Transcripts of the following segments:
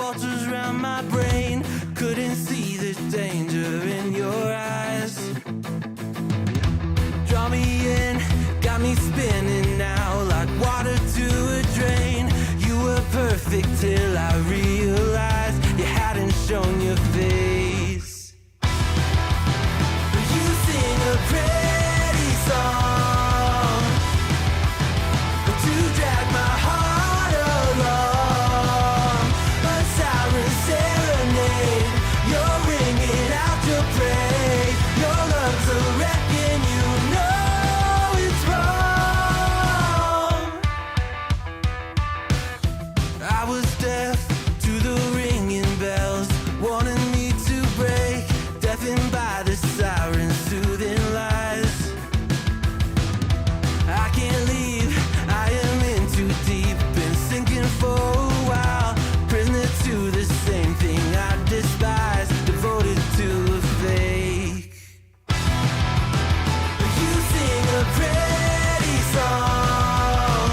vultures round my brain. Couldn't see the danger in your eyes. Draw me in, got me spinning now like water to a drain. You were perfect till I realized you hadn't shown your face. You sing a pretty song to drag my heart along. A siren serenade, you're ringing out your prey. Your lungs are wrecking, you know it's wrong. I was deaf to the ringing bells, wanting me to break, deafened by the sirens' soothing lies. I can't leave, I am in too deep, been sinking for a while, prisoner to the same thing I despise, devoted to a fake. You sing a pretty song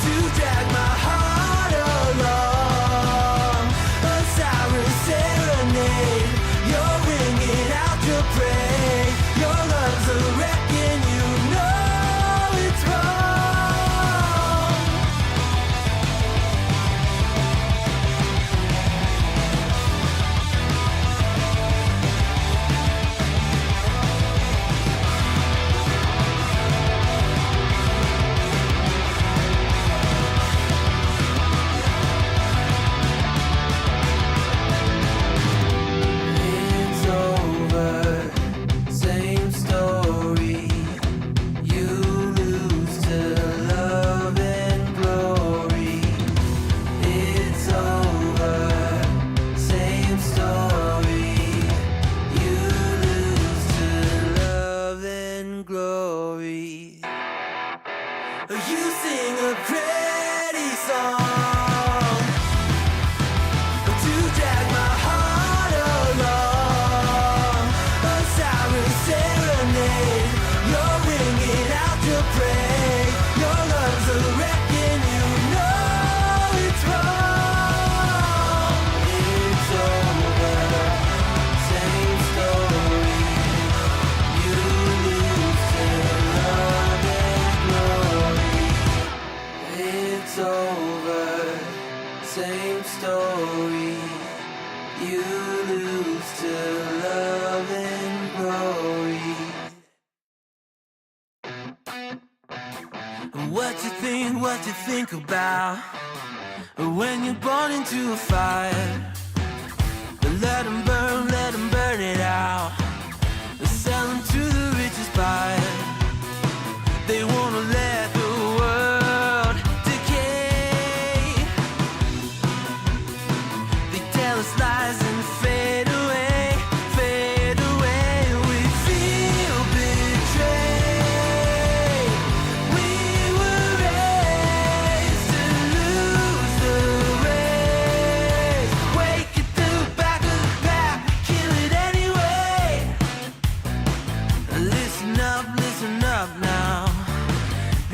to drag my heart along. A siren serenade, you're ringing out your prey. Your lungs are wrecking, you know it's wrong. It's over, same story. You lose to love and glory. It's over, same story. You lose to love and glory. You sing a pretty song to drag my heart along. A siren serenade, you're ringing out your prey. Your lungs are wrecking, you know it's wrong. It's over, same story. You lose to love and glory. It's over, same story. You lose to love and glory. What you think about when you're born into a fire? Let 'em burn it out. Sell 'em to the richest buyer. They wanna let the world decay. They tell us lies and fade away, fade away. We feel betrayed. We were raised to lose the race. Wake at the back of the pack, kill it anyway. Listen up now,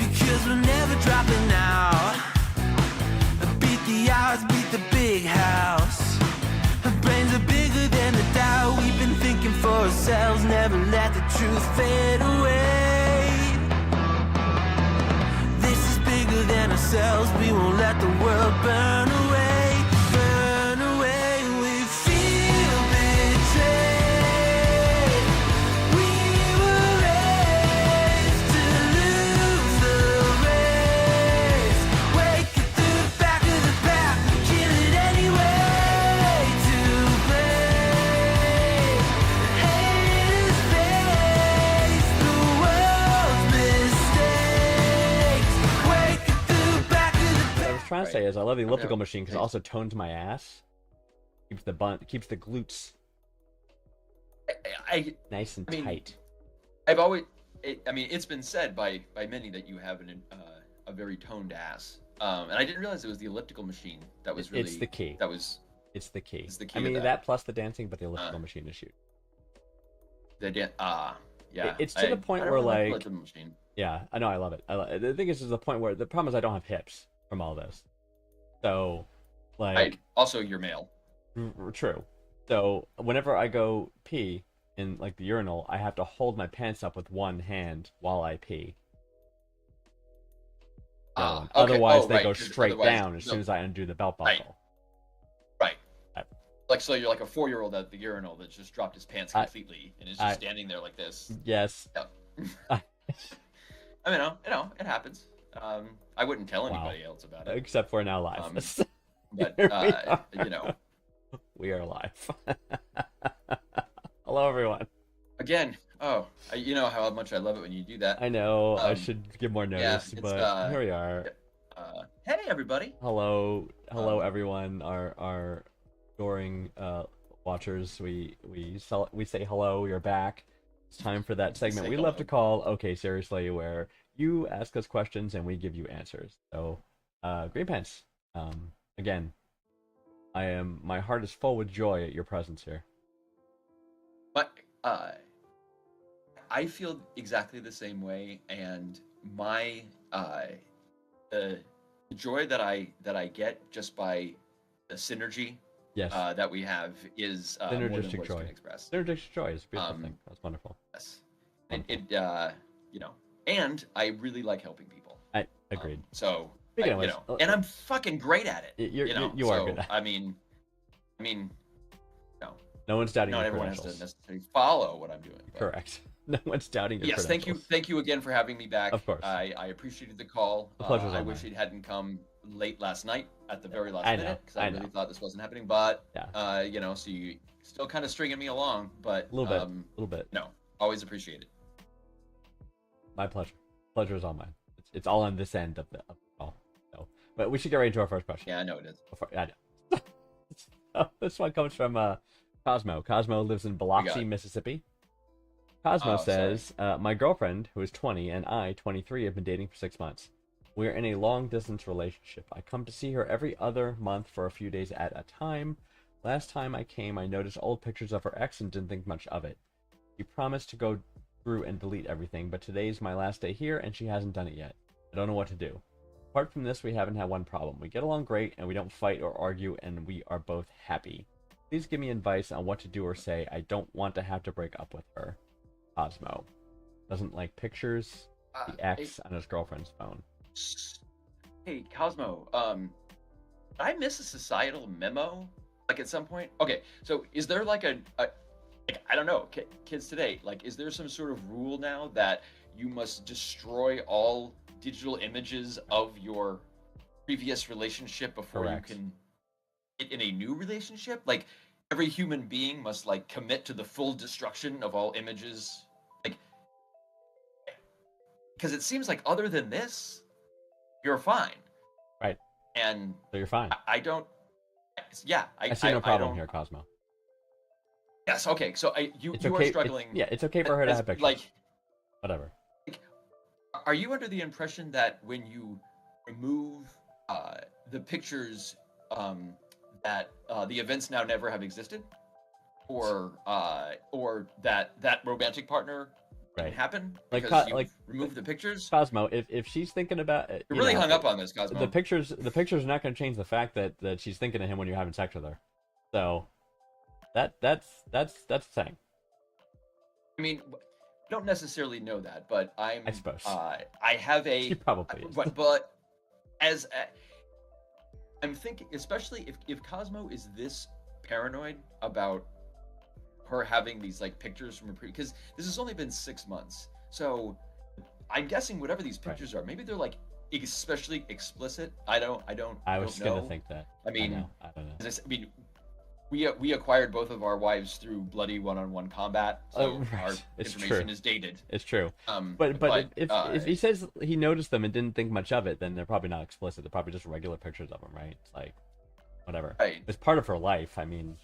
because we're never dropping out. Beat the odds, beat the big house. Our brains are bigger than the doubt. We've been thinking for ourselves, never let the truth fade away. This is bigger than ourselves, we won't let the world burn away, burn away. We feel betrayed. We were raised to lose the race. Wake at the back of the pack, kill it anyway. To play, haters face the world's mistakes. Wake at the back of the What I was trying to say is I love the elliptical Okay. machine because it also tones my ass. Keeps the glutes I nice and I mean, tight. I've always, I mean, it's been said by many that you have a very toned ass. And I didn't realize it was the elliptical machine that was really. It's the key. That was It's the key. It's the key I to mean that. plus the dancing, but the elliptical machine is shoot. yeah. It's to the point I where, really like- elliptical machine. Yeah, I know, I love it. The thing is the point where the problem is I don't have hips from all this. So Like, Also, you're male. true. So whenever I go pee in like the urinal, I have to hold my pants up with one hand while I pee. The other one. Okay. Otherwise, Oh, they right. go 'Cause straight otherwise, down as soon as I undo the belt right, buckle. right. I, Like, so you're like a 4-year-old at the urinal that just dropped his pants I, completely and is just I standing there like this. yes. Yep. I, I mean, it happens. I wouldn't tell wow. anybody else about it. Except we're now live. But Here we are. We are live. Hello, everyone. again, you know how much I love it when you do that. I know I Um, should give more yeah, notice, it's but here we are. hey everybody. Hello, everyone. Our adoring watchers. We say hello. You're back. It's time for that segment Say we love hello. to call "Okay, Seriously," where you ask us questions and we give you answers. So, Green Pants. Again, my heart is full with joy at your presence here. But I feel exactly the same way, and my the joy that I get just by the synergy Yes, that we have is more than synergistic words joy. can express. Synergistic joy is a beautiful Um, thing. That's wonderful. Yes, Wonderful. you know, and I really like helping people. I agreed. So Speaking I, of you which, know, and I'm fucking great at it. you are so good at it. I mean, no, No one's doubting not your everyone has credentials. to necessarily follow what I'm doing. But Correct. No one's doubting your yes, credentials. thank you again for having me back. Of course. I appreciated the call. The pleasure's I all wish mine. it hadn't come late last night at the very last I know, minute because I I really know. thought this wasn't happening. But Yeah. you know, so you still kind of stringing me along, but A little bit. no, always appreciate it. My pleasure. Pleasure is all mine. It's all on this end of the call. So, but we should get right into our first question. Yeah, I know it is. I know. So, this one comes from Cosmo. Cosmo lives in Biloxi, Mississippi. Cosmo says, my girlfriend, who is 20, and I, 23, have been dating for 6 months. We are in a long-distance relationship. I come to see her every other month for a few days at a time. Last time I came, I noticed old pictures of her ex and didn't think much of it. She promised to go through and delete everything, but today's my last day here, and she hasn't done it yet. I don't know what to do. Apart from this, we haven't had one problem. We get along great, and we don't fight or argue, and we are both happy. Please give me advice on what to do or say. I don't want to have to break up with her. Cosmo doesn't like pictures. The ex on his girlfriend's phone. Hey, Cosmo. Did I miss a societal memo? Like at some point? Okay, so is there like like, I don't know, kids today, like, is there some sort of rule now that you must destroy all digital images of your previous relationship before Correct. you can get in a new relationship? Like, every human being must like commit to the full destruction of all images, like, because it seems like other than this, you're fine. Right. And So you're fine. I don't. Yeah, I see no problem don't, here, Cosmo. Yes. Okay. So you It's you okay. are struggling. It's okay for her to as- have pictures. Like, Whatever. are you under the impression that when you remove the pictures, that the events now never have existed, or that romantic partner didn't Right. happen Like, because you like removed the pictures? Cosmo, if she's thinking about it, You're really hung up on this, Cosmo. the pictures are not going to change the fact that she's thinking of him when you're having sex with her. So that's the thing. I mean, don't necessarily know that, but I suppose. I have a. She probably is. But as I'm thinking, especially if Cosmo is this paranoid about her having these like pictures from her because this has only been 6 months, so I'm guessing whatever these pictures are, maybe they're like especially explicit. I was gonna think that. I mean, I don't know. I mean, we acquired both of our wives through bloody one-on-one combat, so Right. our It's information true. is dated. It's true. But if he says he noticed them and didn't think much of it, then they're probably not explicit. They're probably just regular pictures of them, right? It's like, whatever. Right. It's part of her life. I mean,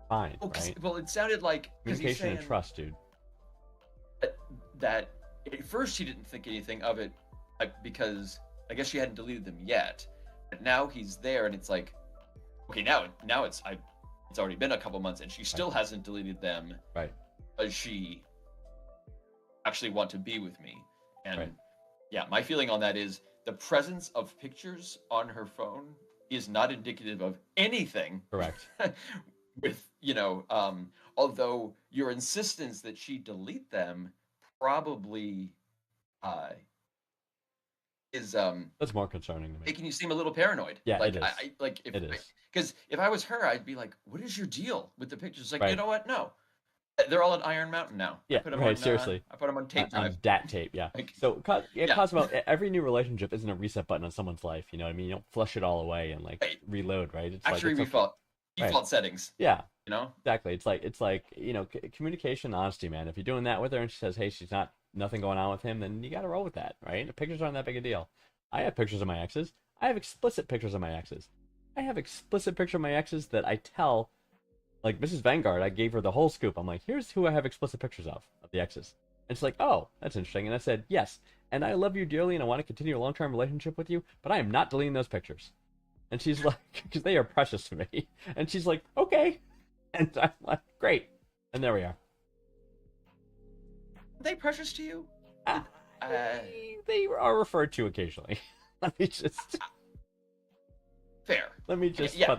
fine, right? Well, it sounded like Communication and trust, dude. that at first she didn't think anything of it, because I guess she hadn't deleted them yet. But now he's there, and it's like, okay, now it's already been a couple months, and she still hasn't deleted them. Right. Does she actually want to be with me? And Right. yeah, my feeling on that is the presence of pictures on her phone is not indicative of anything. Correct. With, although your insistence that she delete them probably is That's more concerning to me. making you seem a little paranoid. Yeah, like it is. I like if It is. because if I was her, I'd be like, what is your deal with the pictures? Like, you Right. know what? No, they're all at Iron Mountain now. Yeah, I put 'em right, on, seriously. I put them on tape On drive. dat tape, yeah. Like, So, yeah. Cosmo, every new relationship isn't a reset button on someone's life. You know what I mean? You don't flush it all away and like Right. reload, right? It's Actually, like it's default settings. yeah, You know, exactly. It's like communication, honesty, man. If you're doing that with her and she says, hey, she's nothing going on with him, then you got to roll with that, right? The pictures aren't that big a deal. I have pictures of my exes. I have explicit pictures of my exes. I have explicit picture of my exes that I tell, like Mrs. Vanguard. I gave her the whole scoop. I'm like, here's who I have explicit pictures of the exes. And she's like, oh, that's interesting. And I said, yes. And I love you dearly, and I want to continue a long-term relationship with you, but I am not deleting those pictures. And she's like, because they are precious to me. And she's like, okay. And I'm like, great. And there we are. are they precious to you? They are referred to occasionally. Let me just Fair. put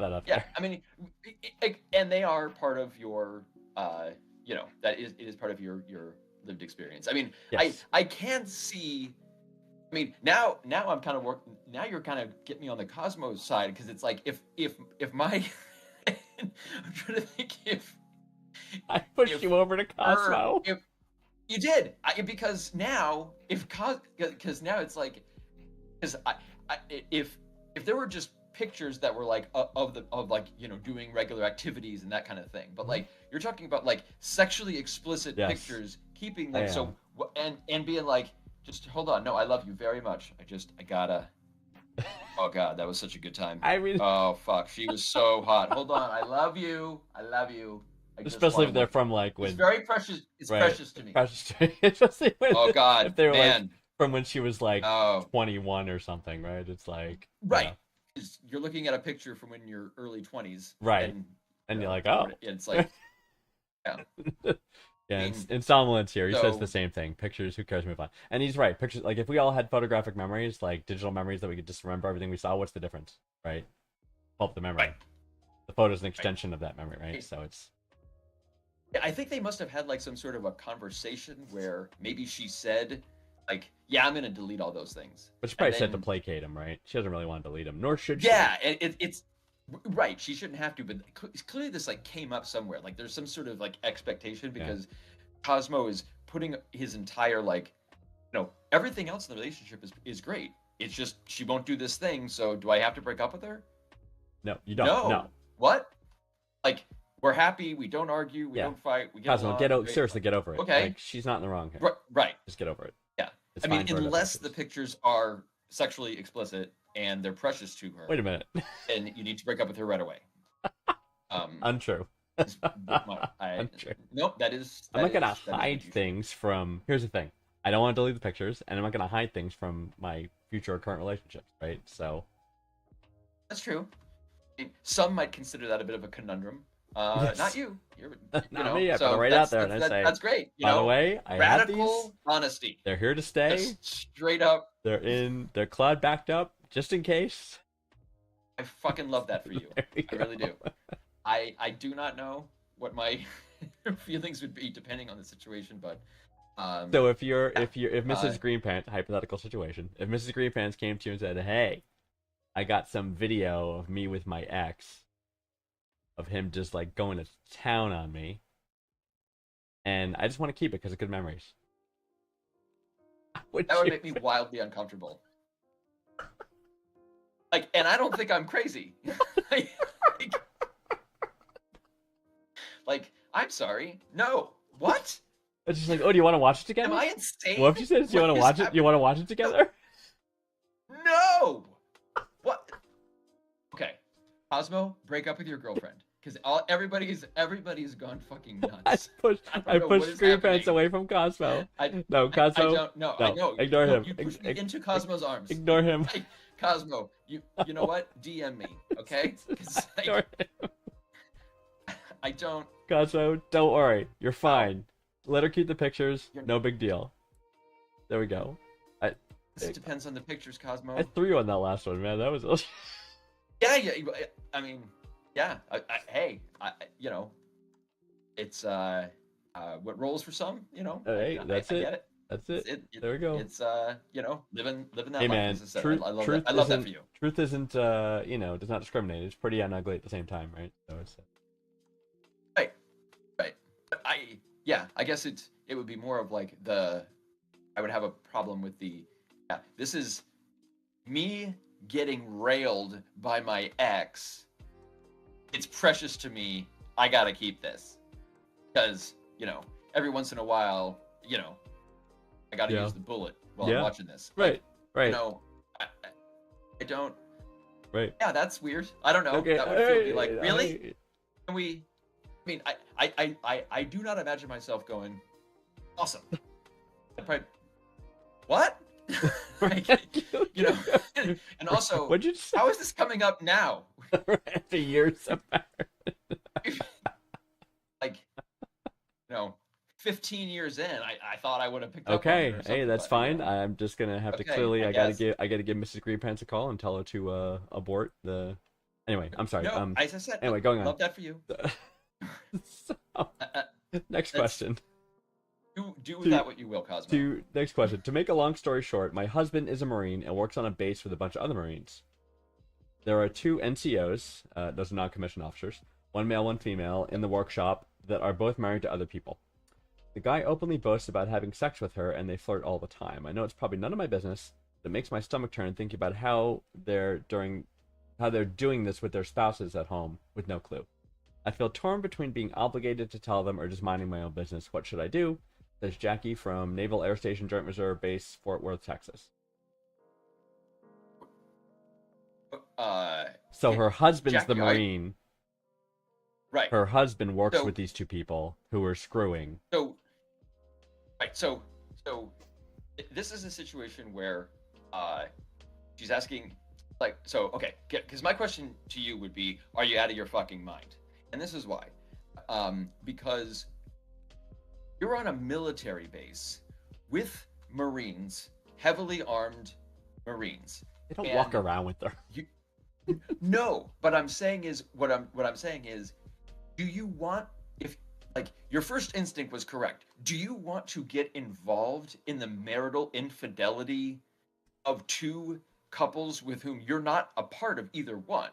that up Yeah, there. I mean, and they are part of your, it is part of your lived experience. I mean, Yes. I can't see. I mean, now I'm kind of now you're kind of getting me on the Cosmos side, because it's like if my I'm trying to think if I pushed if you over to Cosmo. if you did, because now because now it's like, because if there were just pictures that were like of like doing regular activities and that kind of thing, but like you're talking about like sexually explicit Yes. pictures, keeping them I so and being like, just hold on, no, I love you very much, I gotta, oh god, that was such a good time. I mean, Oh fuck, she was so hot. Hold on, I love you. I just especially wanna if they're look- from like when It's very precious. It's right. precious to me. precious to me. Especially when Oh god, if they were like man. from when she was like Oh, 21 or something, right? It's like right. 'Cause you're looking at a picture from when you're early 20s. Right. And, And you you're know, like, oh. It's like, Yeah, I mean, in Somnolence here, he says so- the same thing. Pictures, who cares, move on. And he's right. Pictures, like if we all had photographic memories, like digital memories that we could just remember everything we saw, what's the difference, right? Pulp the memory. Right. The photo's an extension of that memory, right? Right. So it's I think they must have had like some sort of a conversation where maybe she said, like, yeah, I'm gonna delete all those things. but she probably And said to then- placate him, right? She doesn't really want to delete him, nor should she. Yeah, and it's right. She shouldn't have to, but clearly this like came up somewhere. Like there's some sort of like expectation, because Cosmo is putting his entire like, everything else in the relationship is great. It's just she won't do this thing. So do I have to break up with her? No, you don't. No. No. What? Like, we're happy. We don't argue. We Yeah. don't fight. We get Cosmo, along. seriously, get over it. Okay. Like, she's not in the wrong here. Right. Just get over it. Yeah. It's I mean, fine for her to unless have the pictures. pictures are sexually explicit and they're precious to her, Wait a minute. then you need to break up with her right away. Untrue. Untrue. Nope, that is. I'm not gonna that is what hide you- things from. Here's the thing. I don't want to delete the pictures, and I'm not gonna hide things from my future or current relationships, right? So That's true. I mean, some might consider that a bit of a conundrum. Not Yes. you. You're, Not me, I put it right out there and I say, that's great. by the way, I have these. Radical honesty. They're here to stay. Just straight up. They're cloud backed up, just in case. I fucking love that for you. There we I really go. do. I do not know what my feelings would be depending on the situation, but So if Mrs. Uh, Greenpants, hypothetical situation, if Mrs. Greenpants came to you and said, "Hey, I got some video of me with my ex, of him just like going to town on me, and I just want to keep it because of good memories," that would make me wildly uncomfortable. Like, and I don't think I'm crazy. like, I'm sorry. No. What? It's just like, oh, do you want to watch it together? Am I insane? What if you said, do you What want to is watch it? happening? You want to watch it together? No. What? Okay, Cosmo, break up with your girlfriend, because everybody's gone fucking I nuts. pushed I don't know what is Greenpants happening. away from Cosmo. I No, I Cosmo, don't know. no, I know. ignore No, him. You pushed me Ig- into Cosmo's arms. ignore him. Like, Cosmo, you know what? DM me, okay? 'Cause, like, Ignore him. I don't. Cosmo, don't worry, you're fine. Let her keep the pictures. You're- No big deal. There we go. This depends on the pictures, Cosmo. I threw you on that last one, man. That was Yeah. I mean, yeah. Hey, you know, it's what rolls for some. You know, Hey, that's I it. get it. That's It's, it. it, There we go. it's you know, living that Hey life. As man, I said, truth I love that. truth I love that for isn't you. truth isn't you know, does not discriminate. It's pretty and ugly at the same time, right? So it's Right. Right. But yeah, I guess it would be more of like I would have a problem with yeah, this is me getting railed by my ex. It's precious to me. I gotta keep this because you know every once in a while, you know, I gotta Yeah. use the bullet while I'm Yeah. watching this. Right. Like, Right. You know, I don't. Right. Yeah, that's weird. I don't know. Okay. That would feel me like really. Hey. Can we? I mean, I do not imagine myself going. Awesome. I'd probably, what? Like, you know, and also, What'd you say? how is this coming up now? After years of marriage. Like, you know, 15 years in, I thought I would have picked up on Okay, it or hey, something, that's but, fine. you know. I'm just gonna have to Okay, clearly. I I gotta guess. give Mrs. Greenpants a call and tell her to abort the. Anyway, I'm sorry. No, as I said, Anyway, going on. love that for you. So, next that's- question. Do with that what you will, Cosmo. Next question. To make a long story short, my husband is a Marine and works on a base with a bunch of other Marines. There are 2 NCOs, those are non-commissioned officers, one male, one female, in the workshop that are both married to other people. The guy openly boasts about having sex with her, and they flirt all the time. I know it's probably none of my business, but it makes my stomach turn thinking about how they're doing this with their spouses at home with no clue. I feel torn between being obligated to tell them or just minding my own business. What should I do? There's Jackie from Naval Air Station Joint Reserve Base, Fort Worth, Texas. So her husband's the Jackie, Marine. right. Her husband works So- with these 2 people who are screwing. So, right. So this is a situation where she's asking, like, so okay, because my question to you would be, are you out of your fucking mind? And this is why, because you're on a military base with Marines, heavily armed Marines. They don't And walk around with her. No, but I'm saying is what I'm saying is, do you want, if like your first instinct was correct, do you want to get involved in the marital infidelity of 2 couples with whom you're not a part of either one?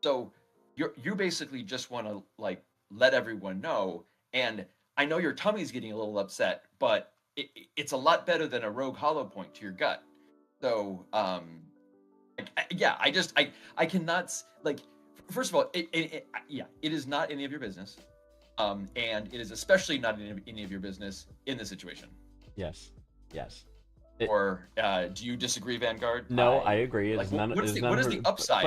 So you basically just want to like let everyone know. And I know your tummy's getting a little upset, but it's a lot better than a rogue hollow point to your gut. So yeah, I cannot like. First of all, it is not any of your business, and it is especially not any of your business in this situation. Yes. Or do you disagree, Vanguard? No, I agree. like, It's none. what is it's the- none what of is her- the upside?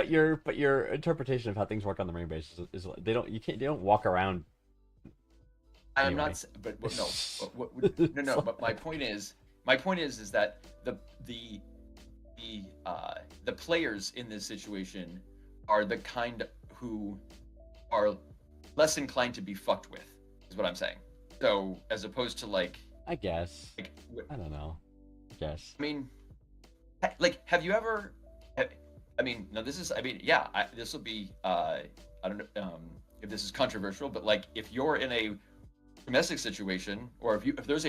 But your interpretation of how things work on the Marine base is they don't walk around. I'm Anyway. not, but no, no. But my point is that the players in this situation are the kind who are less inclined to be fucked with, is what I'm saying. So as opposed to like I guess. what- I don't know. I guess. I mean, like, have you ever? I mean, no. This is. I mean, yeah. This will be. I don't know if this is controversial, but like, if you're in a domestic situation, or if there's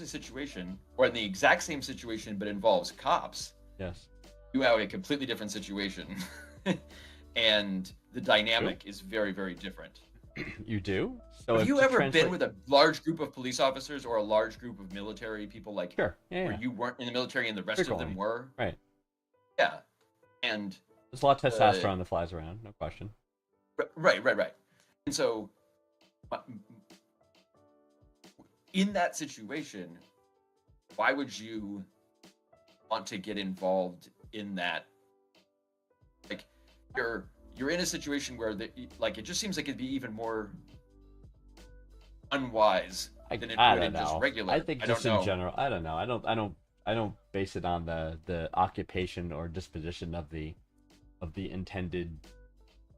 a situation, or in the exact same situation but involves cops, Yes. you have a completely different situation, and the dynamic is very, very different. You do? So Have you to ever been translate- with a large group of police officers or a large group of military people, like Sure. Yeah. where you weren't in the military and the rest of them Frequently. were? Right. Yeah. And There's a lot of testosterone that flies around. No question. right. And so, in that situation, why would you want to get involved in that? Like, you're in a situation where like it just seems like it'd be even more unwise than it I would don't in just know. regular. I think don't just know. in general. I don't know. I don't base it on the occupation or disposition of the intended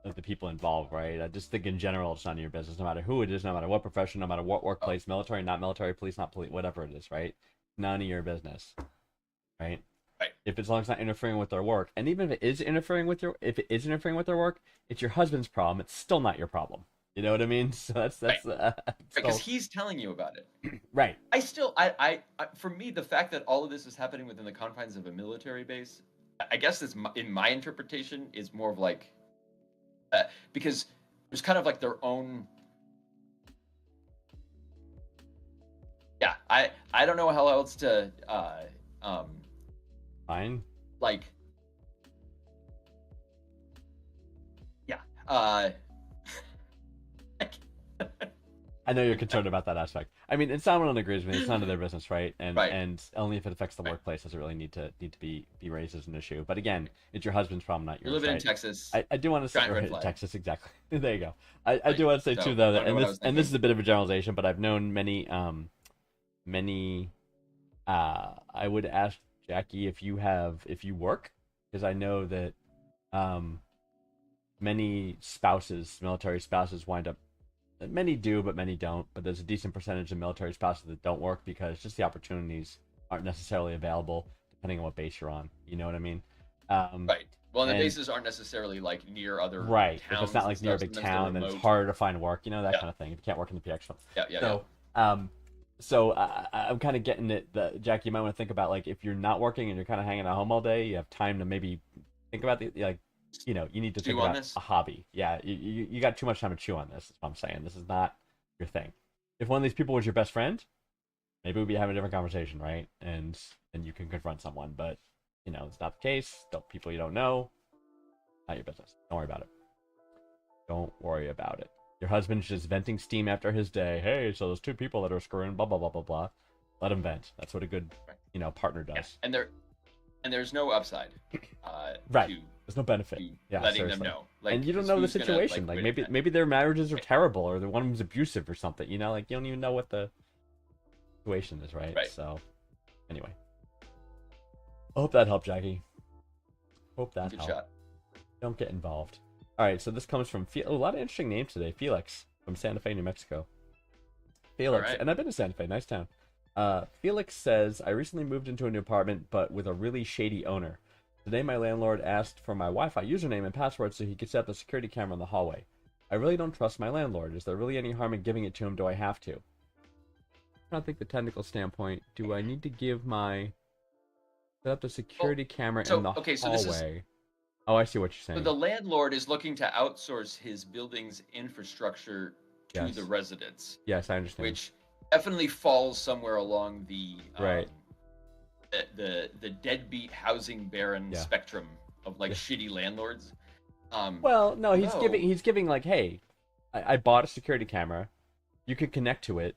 of the people involved, right? I just think in general it's none of your business, no matter who it is, no matter what profession, no matter what workplace, military, not military, police, not police, whatever it is, right? None of your business, right? Right. If as long as it's not interfering with their work, and even if it is interfering with their work, it's your husband's problem. It's still not your problem. You know what I mean? So that's Right. Because still, he's telling you about it. right. I still, for me, the fact that all of this is happening within the confines of a military base, I guess is in my interpretation is more of like, because there's kind of like their own. Yeah, I don't know how else to, Fine. like, yeah, I know you're concerned about that aspect. I mean, and someone agrees with me. It's none of their business, right? And Right. and only if it affects the workplace does it really need to be raised as an issue. But again, it's your husband's problem, not you're yours. living in Right? Texas. I do want to say Giant red flag. Texas, exactly. There you go. I Right. do want to say So, too though I that, don't know what I was and this thinking. is a bit of a generalization, but I've known many I would ask Jackie if you work, because I know that many spouses, military spouses, wind up. Many do, but many don't. But there's a decent percentage of military spouses that don't work because just the opportunities aren't necessarily available depending on what base you're on. You know what I mean? Right. Well, and the and- bases aren't necessarily like near other Right. If towns. it's not and like near a stuff. big Sometimes they're town, then it's remote. harder to find work. You know, that Yeah. kind of thing. If you can't work in the PX one. Yeah. So I'm kind of getting it. Jack, you might want to think about, like, if you're not working and you're kind of hanging at home all day, you have time to maybe think about you need to think Chew on about this? a hobby. Yeah, you got too much time to chew on this. Is what I'm saying. This is not your thing. If one of these people was your best friend, maybe we'd be having a different conversation, right? And you can confront someone. But it's not the case. People you don't know, not your business. Don't worry about it. Don't worry about it. Your husband's just venting steam after his day. Hey, so there's two people that are screwing, blah blah blah blah blah. Let him vent. That's what a good, partner does. Yeah. And there's no upside. Right. To, There's no benefit. to Yeah, letting seriously. them know. Like, And you don't 'cause know the who's gonna, situation. Like, win it? maybe their marriages are terrible, or the one of them's abusive or something. Like, you don't even know what the situation is, right? Right. So, anyway, I hope that helped, Jackie. Hope that Good helped. shot. Don't get involved. All right, so this comes from a lot of interesting names today. Felix from Santa Fe, New Mexico. Felix, Alright. and I've been to Santa Fe, nice town. Felix says, I recently moved into a new apartment, but with a really shady owner. Today, my landlord asked for my Wi-Fi username and password so he could set up the security camera in the hallway. I really don't trust my landlord. Is there really any harm in giving it to him? Do I have to? I don't think the technical standpoint. Do I need to give my set up the security camera so, in the okay, so hallway? this is- Oh, I see what you're So saying. the landlord is looking to outsource his building's infrastructure to Yes. the residents, Yes, I understand. which definitely falls somewhere along the Right. the deadbeat housing baron Yeah. spectrum of like Yeah. shitty landlords. Well, no, he's No. giving like, hey, I bought a security camera. You could connect to it.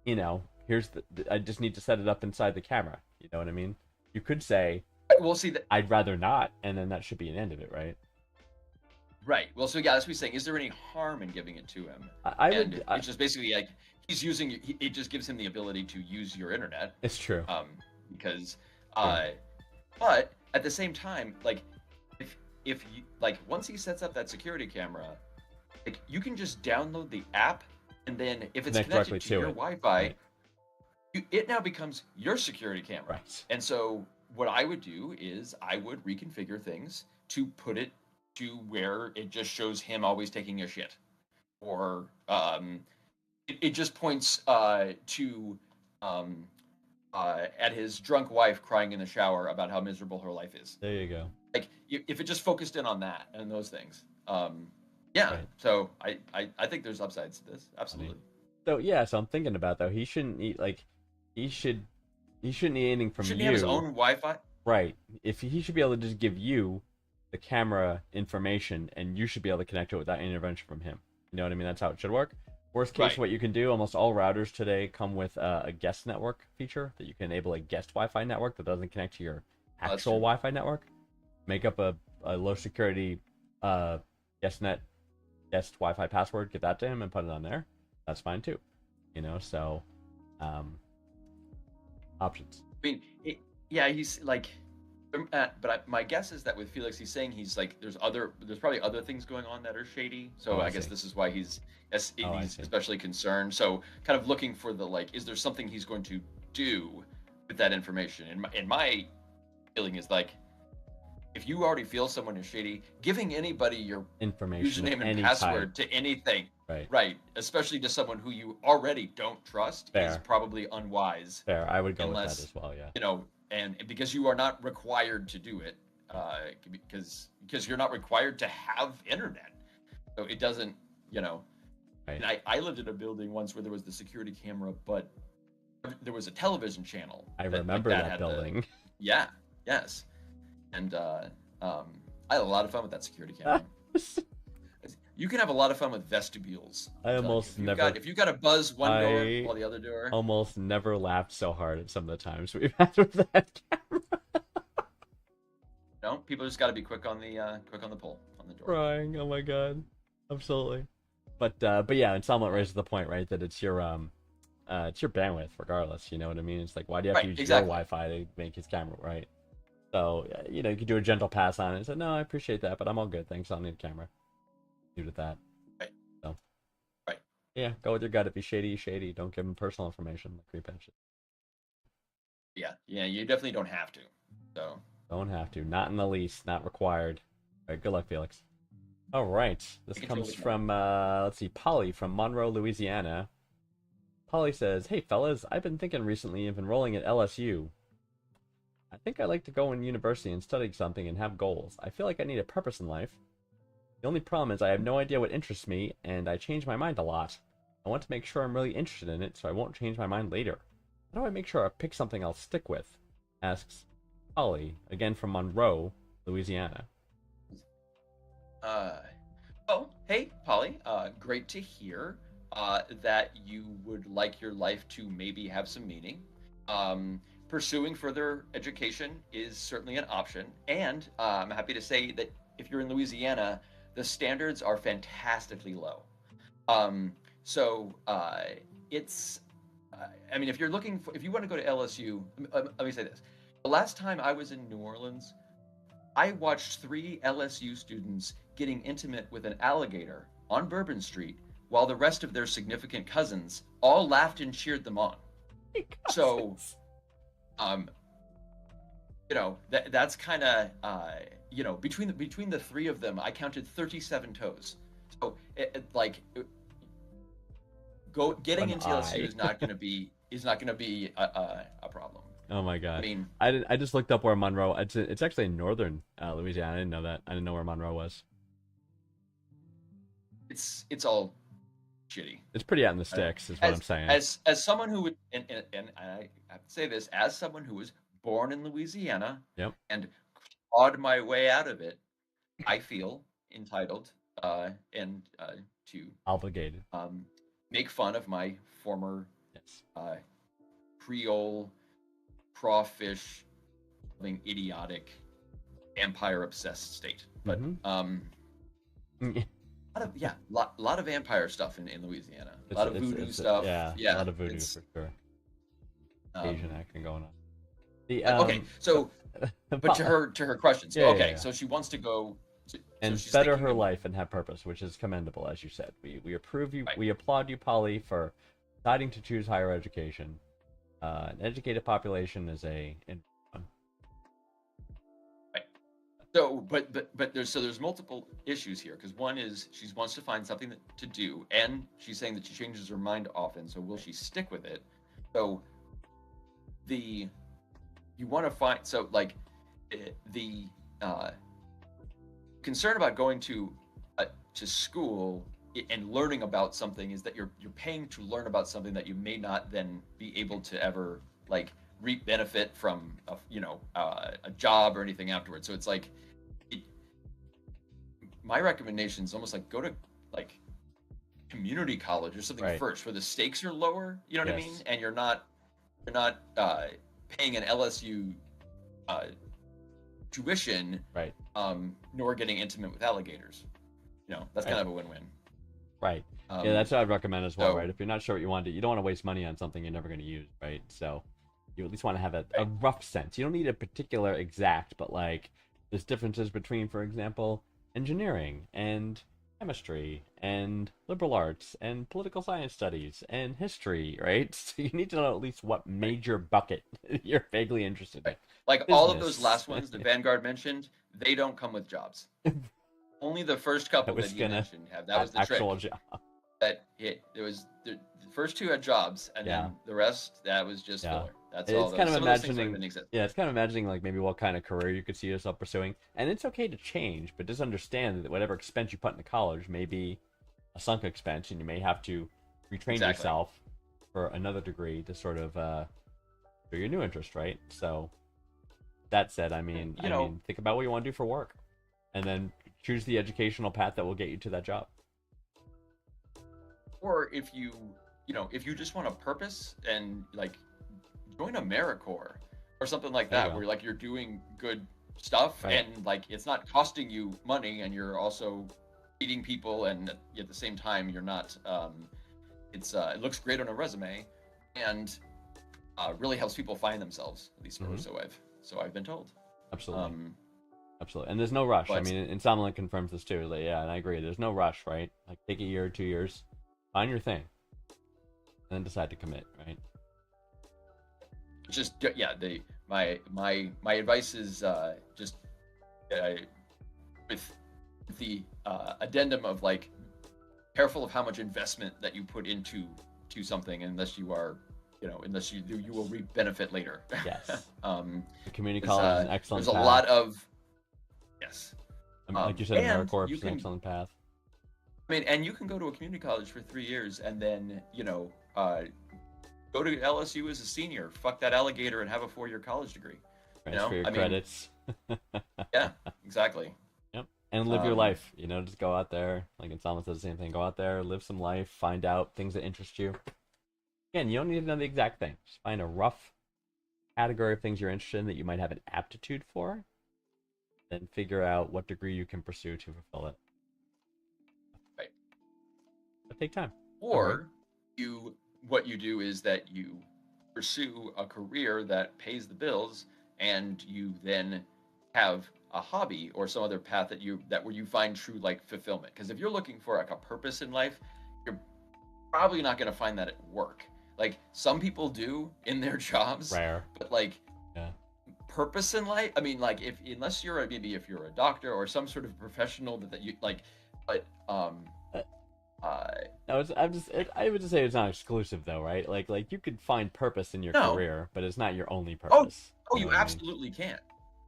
Here's I just need to set it up inside the camera. You know what I mean? You could say, We'll see that. I'd rather not, and then that should be an end of it, right? Right. Well, so yeah, that's what he's saying. Is there any harm in giving it to him? I And would. it's just basically like he's using. It just gives him the ability to use your internet. It's true. Because, Yeah. but at the same time, like, if you like, once he sets up that security camera, like, you can just download the app, and then if it's Connect connected directly to to your it. Wi-Fi, Right. it now becomes your security camera. Right. And so, what I would do is I would reconfigure things to put it to where it just shows him always taking a shit, or it just points to at his drunk wife crying in the shower about how miserable her life is. There you go. Like, if it just focused in on that and those things, yeah. Right. So I think there's upsides to this. Absolutely. So yeah, so I'm thinking about, though, he shouldn't eat like he shouldn't need anything from Shouldn't you. he have his own Wi-Fi? Right. If he should be able to just give you the camera information, and you should be able to connect to it without intervention from him. You know what I mean? That's how it should work. Worst case, Right. what you can do, almost all routers today come with a guest network feature that you can enable a guest Wi-Fi network that doesn't connect to your that's actual true. Wi-Fi network. Make up a low security guest Wi-Fi password, get that to him, and put it on there. That's fine too. So options. I mean, yeah, he's like, but my guess is that with Felix, he's saying he's like, there's probably other things going on that are shady. So Oh, I I guess see. this is why he's I see. especially concerned. So kind of looking for the, like, is there something he's going to do with that information? In my feeling is like, if you already feel someone is shady, giving anybody your Information of username and any password type. to anything, Right. especially to someone who you already don't trust, is Fair. probably unwise. Fair. I would go with Unless, that as well. Yeah. you know, and because you are not required to do it, because you're not required to have internet, so it doesn't, you know. Right. And I lived in a building once where there was the security camera, but there was a television channel. I that, remember like, that had building. Yeah. Yes. And I had a lot of fun with that security camera. You can have a lot of fun with vestibules. I almost never. If you got to buzz one door while the other door. Almost never laughed so hard at some of the times we've had with that camera. No, people just got to be quick on the pull on the door. Crying. Oh my god. Absolutely. But yeah, and Salmon raises the point, right, that it's your bandwidth regardless. You know what I mean? It's like, why do you have to use your Wi-Fi to make his camera, right? So you know, you could do a gentle pass on it and say, no, I appreciate that, but I'm all good, thanks. I don't need a camera. Leave it at that. Right. So. Right. Yeah, go with your gut. If he's shady. Don't give him personal information. Like creep shit. Yeah, you definitely don't have to. So. Don't have to. Not in the least. Not required. All right, good luck, Felix. All right. This comes from, let's see, Polly from Monroe, Louisiana. Polly says, hey, fellas, I've been thinking recently of enrolling at LSU. I think I'd like to go in university and study something and have goals. I feel like I need a purpose in life. The only problem is I have no idea what interests me, and I change my mind a lot. I want to make sure I'm really interested in it so I won't change my mind later. How do I make sure I pick something I'll stick with? Asks Polly, again from Monroe, Louisiana. Oh, hey, Polly. Great to hear that you would like your life to maybe have some meaning. Pursuing further education is certainly an option, and I'm happy to say that if you're in Louisiana, the standards are fantastically low. It's, I mean, if you want to go to LSU, let me say this. The last time I was in New Orleans, I watched 3 LSU students getting intimate with an alligator on Bourbon Street while the rest of their significant cousins all laughed and cheered them on. So, you know, that's kind of, you know, between the 3 of them, I counted 37 toes. So, getting into LSU is not going to be a problem. Oh my god! I mean, I just looked up where Monroe. It's actually in northern Louisiana. I didn't know that. I didn't know where Monroe was. It's all shitty. It's pretty out in the sticks, is what I'm saying. As someone who would, and I have to say this, as someone who was born in Louisiana, yep, and clawed my way out of it, I feel entitled and to obligated make fun of my former yes Creole crawfish loving idiotic vampire obsessed state. But lot of vampire stuff in Louisiana. A lot of voodoo stuff. Yeah, a lot of voodoo for sure. Asian acting going on. Okay, so but to her questions. So she wants to go and better her life and have purpose, which is commendable, as you said. We approve you. Right. We applaud you, Polly, for deciding to choose higher education. An educated population is right. So, but there's multiple issues here, because one is she wants to find something to do, and she's saying that she changes her mind often. So will she stick with it? So you want to find the concern about going to school and learning about something is that you're paying to learn about something that you may not then be able to ever reap benefit from a job or anything afterwards. So it's my recommendation is almost go to community college or something first, where the stakes are lower, you know what I mean, and you're not paying an LSU tuition, right, nor getting intimate with alligators. That's kind of a win-win. Right. Yeah, that's what I'd recommend as well, right? If you're not sure what you want to do, you don't want to waste money on something you're never going to use, right? So you at least want to have a rough sense. You don't need a particular exact, but there's differences between, for example, engineering and chemistry and liberal arts and political science studies and history, right? So you need to know at least what major bucket you're vaguely interested in. Right. Like all of those Business. last ones that Vanguard mentioned, they don't come with jobs. Only the first couple was that you gonna mentioned have. That was the trick. actual job. That it was the first two had jobs, and Yeah. then the rest that was just Yeah. filler. That's It's all. kind of Some of those things don't imagining, even exist. yeah, it's kind of imagining like maybe what kind of career you could see yourself pursuing, and it's okay to change, but just understand that whatever expense you put into college may be a sunk expense, and you may have to retrain Exactly. yourself for another degree to sort of do your new interest, right? So that said, I mean, think about what you want to do for work, and then choose the educational path that will get you to that job. Or if you just want a purpose and like join AmeriCorps or something like There you that, go. where like you're doing good stuff Right. and like it's not costing you money, and you're also feeding people, and at the same time you're not. It looks great on a resume, and really helps people find themselves. At least, Mhm. so I've been told. Absolutely. Absolutely. And there's no rush. I but- mean, and Somlin confirms this too. Like, yeah, and I agree. There's no rush, right? Like, take a year or 2 years, find your thing, and then decide to commit, right? Just yeah, my advice is just with the addendum of like careful of how much investment that you put into something, unless you are unless you do, you will reap benefit later. Yes. um The community It's, college is an excellent there's a path. lot of yes. I mean, like you said, and AmeriCorps you is an can- excellent path. I mean, and you can go to a community college for 3 years and then go to LSU as a senior, fuck that alligator, and have a 4-year college degree. Transfer your I mean- credits. Yeah, exactly. Yep. And live your Um, life. Just go out there. Like, and Somlin says the same thing. Go out there, live some life, find out things that interest you. Again, you don't need to know the exact thing. Just find a rough category of things you're interested in that you might have an aptitude for, then figure out what degree you can pursue to fulfill it. Right. But take time. Or what you do is that you pursue a career that pays the bills, and you then have a hobby or some other path where you find true like fulfillment. Because if you're looking for like a purpose in life, you're probably not going to find that at work. Like some people do in their jobs, Rare. but like Yeah. purpose in life, I mean, like unless you're if you're a doctor or some sort of professional that you like, but No, I would just say it's not exclusive though, right? Like you could find purpose in your No. career, but it's not your only purpose. you know what I mean? absolutely can.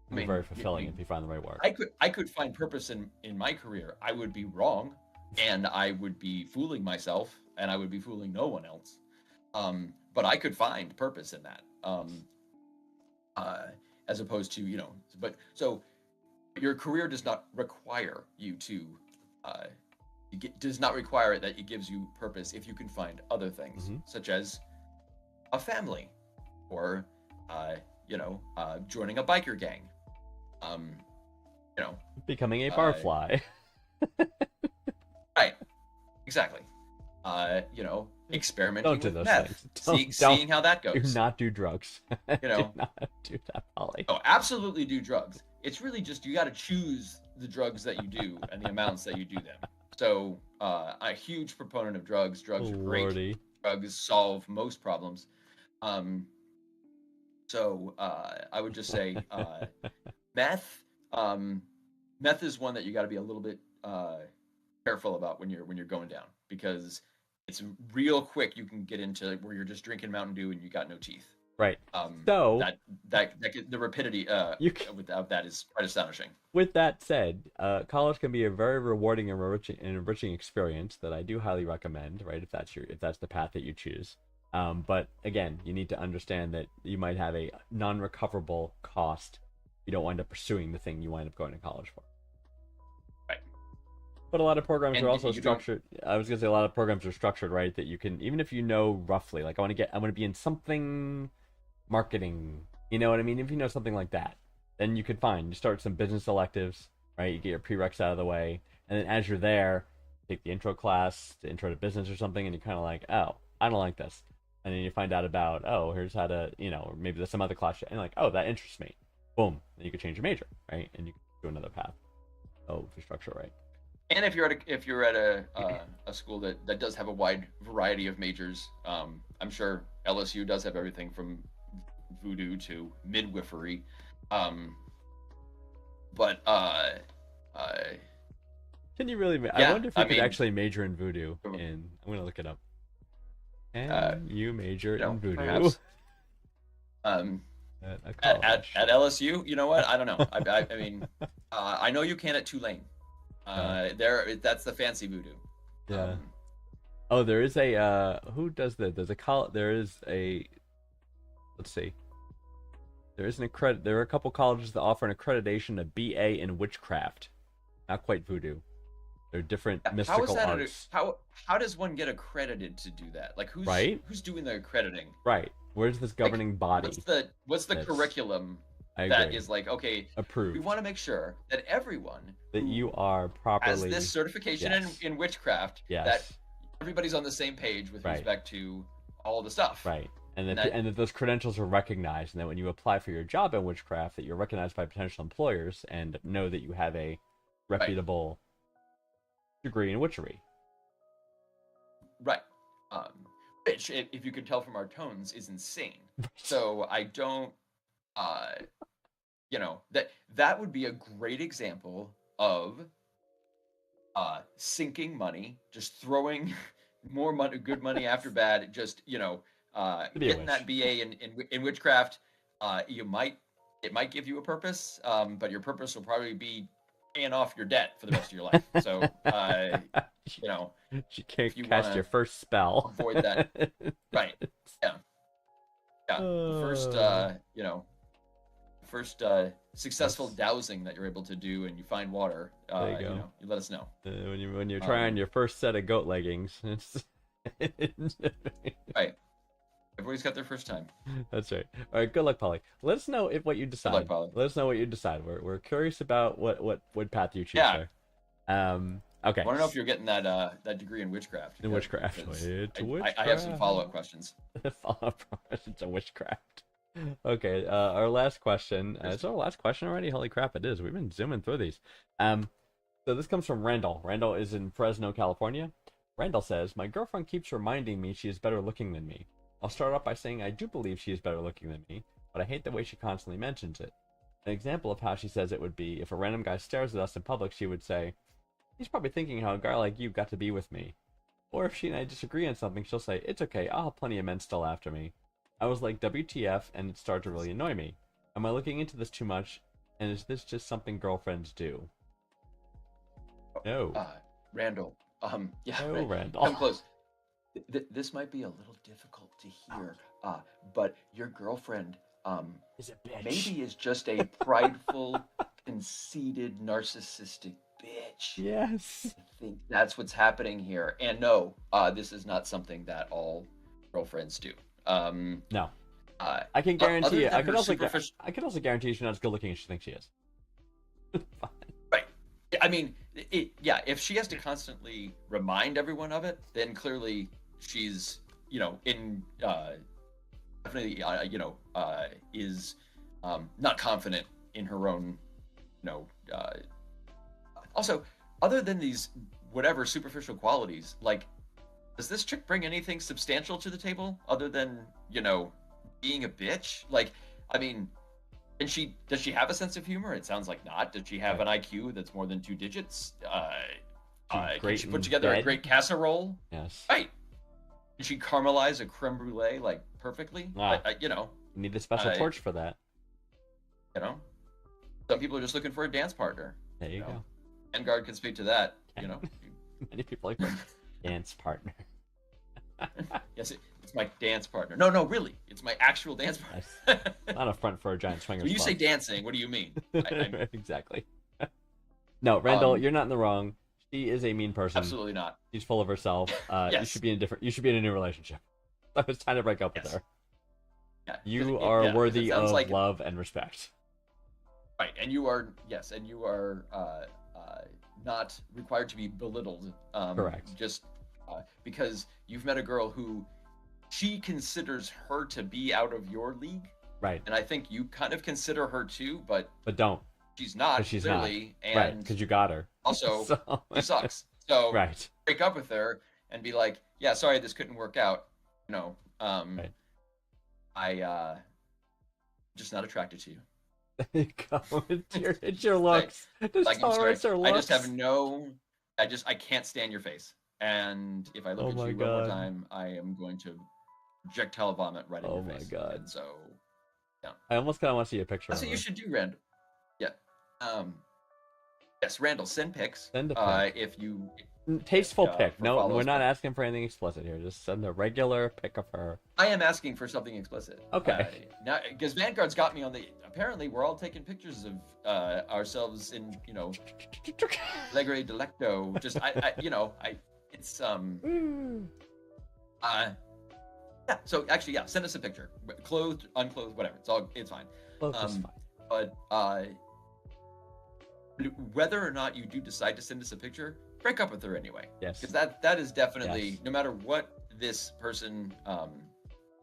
It'd be very fulfilling if you find the right work. I could find purpose in my career. I would be wrong, and I would be fooling myself, and I would be fooling no one else. But I could find purpose in that. As opposed to but so your career does not require you to does not require that it gives you purpose if you can find other things, Mhm. such as a family, or joining a biker gang. Becoming a barfly. Right. Exactly. Experimenting Don't do with those meth. things. Seeing how that Do goes. not do drugs. You know. Do not do that, Polly. Oh, absolutely do drugs. It's really just you got to choose the drugs that you do and the amounts that you do them. So, a huge proponent of drugs. Drugs are great. Lordy. Drugs solve most problems. So I would just say meth. Meth is one that you got to be a little bit careful about when you're going down, because it's real quick. You can get into where you're just drinking Mountain Dew and you got no teeth. Right. So that the rapidity you can, of that is quite astonishing. with that said, college can be a very rewarding and enriching experience that I do highly recommend. Right, if that's the path that you choose. But again, you need to understand that you might have a non-recoverable cost. You don't wind up pursuing the thing you wind up going to college for. Right. But a lot of programs And are also you don't- structured. I was gonna say a lot of programs are structured right that you can, even if you know roughly, like I want to be in something marketing. You know what I mean? If you know something like that, then you you start some business electives, right? You get your prereqs out of the way, and then as you're there, take the intro class, the intro to business or something, and you're kind of like, oh, I don't like this. And then you find out about, oh, here's how to, or maybe there's some other class, and you're like, oh, that interests me. Boom. Then you could change your major, right? And you can do another path. Oh, if you structure it right. And if you're at a school that does have a wide variety of majors, I'm sure LSU does have everything from voodoo to midwifery. But Can you really? I Yeah, wonder if you could actually major in voodoo. I'm gonna look it up. Can you major in voodoo? Perhaps. At LSU, you know what? I don't know. I mean, I know you can at Tulane. That's the fancy voodoo. Yeah. Oh, there is a who does that? There is a let's see. There are a couple colleges that offer an accreditation, a BA in witchcraft. Not quite voodoo. They're different mystical arts. How does one get accredited to do that? Like who's doing the accrediting? Right. Where's this governing body? What's the curriculum that is like, okay, approved? We want to make sure that everyone that you are properly has this certification in witchcraft. Yes. That everybody's on the same page with respect to all the stuff. Right. And that those credentials are recognized, and that when you apply for your job in witchcraft, that you're recognized by potential employers and know that you have a reputable degree in witchery. Right. Which, if you could tell from our tones, is insane. So I don't, that would be a great example of sinking money, just throwing more money, good money after bad, just getting that BA in witchcraft. It might give you a purpose, but your purpose will probably be paying off your debt for the rest of your life. So, you can't cast your first spell. Avoid that. Right. Yeah. First successful dowsing that you're able to do, and you find water. There you go. You let us know. When you're trying your first set of goat leggings. Right. Everybody's got their first time. That's right. All right. Good luck, Polly. Let us know what you decide. Good luck, Polly. Let us know what you decide. We're curious about what path you choose there. Okay. I want to know if you're getting that degree in witchcraft. In witchcraft. I have some follow-up questions. Follow-up questions on witchcraft. Okay. Our last question. Is our last question already? Holy crap! It is. We've been zooming through these. So this comes from Randall. Randall is in Fresno, California. Randall says, "My girlfriend keeps reminding me she is better looking than me. I'll start off by saying I do believe she is better looking than me, but I hate the way she constantly mentions it. An example of how she says it would be if a random guy stares at us in public, she would say, 'He's probably thinking how a guy like you got to be with me.' Or if she and I disagree on something, she'll say, 'It's okay, I'll have plenty of men still after me.' I was like, WTF, and it started to really annoy me. Am I looking into this too much, and is this just something girlfriends do?" No. Randall. Yeah. No, Randall. Come close. This might be a little difficult to hear, but your girlfriend is a bitch. Maybe is just a prideful, conceited, narcissistic bitch. Yes. I think that's what's happening here. And no, this is not something that all girlfriends do. No. I can guarantee you. I can also guarantee she's not as good looking as she thinks she is. Right. I mean, if she has to constantly remind everyone of it, then clearly she's, definitely, is not confident in her own, also, other than these whatever superficial qualities, like, does this chick bring anything substantial to the table other than, being a bitch? Like, I mean, does she have a sense of humor? It sounds like not. Does she have an IQ that's more than 2 digits? Can she put together a great casserole? Yes. Right. Can she caramelize a creme brulee like perfectly? You need a special torch for that. Some people are just looking for a dance partner. There you go. Vanguard can speak to that. Many people like a dance partner. Yes, it's my dance partner. No, really, it's my actual dance partner. Not a front for a giant swingers. When you say dancing, what do you mean? Exactly. No, Randall, you're not in the wrong. She is a mean person. Absolutely not. She's full of herself. Yes. You should be in a new relationship. It's time to break up with her. Yeah, you are worthy of love and respect. Right, and you are not required to be belittled. Correct. Just because you've met a girl who she considers her to be out of your league. Right. And I think you kind of consider her too, but don't. She's not. She's clearly, not. Right, because you got her. Also, So- she sucks. So Right. break up with her and be like, yeah, sorry, this couldn't work out. Right. I just not attracted to you. It's your looks. Just Like, I'm tell her sorry. it's her looks. I just have no. I can't stand your face. And if I look Oh at my you one more God. time, I am going to projectile vomit right in Oh your my face. God. And so I almost kind of want to see a picture that's of what you her. should do, Randall. Yeah. Yes, Randall, send pics. Send a pic. If you Tasteful for pic. No, follows, we're not but- asking for anything explicit here. Just send a regular pic of her. I am asking for something explicit. Okay. Now, because Vanguard's got me on the. Apparently, we're all taking pictures of ourselves in, Legre Delecto. Just it's yeah. So actually, yeah, send us a picture, clothed, unclothed, whatever. It's fine. Well, that's fine. But whether or not you do decide to send us a picture, break up with her anyway. Yes. Because that is definitely, Yes. no matter what this person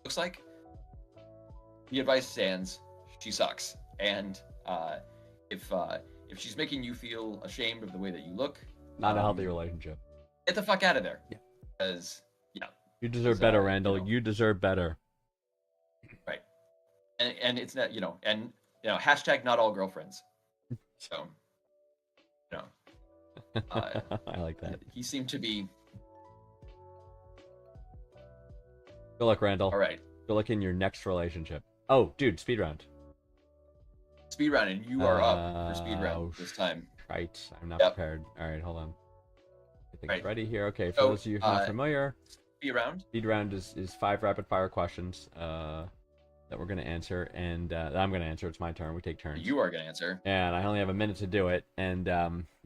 looks like, the advice stands. She sucks, and if she's making you feel ashamed of the way that you look, Not a healthy relationship. get the fuck out of there. Yeah. Because yeah, You deserve Because, better, you Randall. know. You deserve better. right. And it's not hashtag not all girlfriends. So I like that. he seemed to be Good luck, Randall. all right. Good luck in your next relationship. Oh, dude, speed round. Speed round, and you are up for speed Oh, round this time. Right. I'm not Yep. prepared. All right, hold on. I think Right. it's ready here. Okay, for So, those of you who are not familiar, Speed round. speed round is 5 rapid fire questions that we're going to answer, and that I'm going to answer. It's my turn. We take turns. You are gonna answer. And I only have a minute to do it, and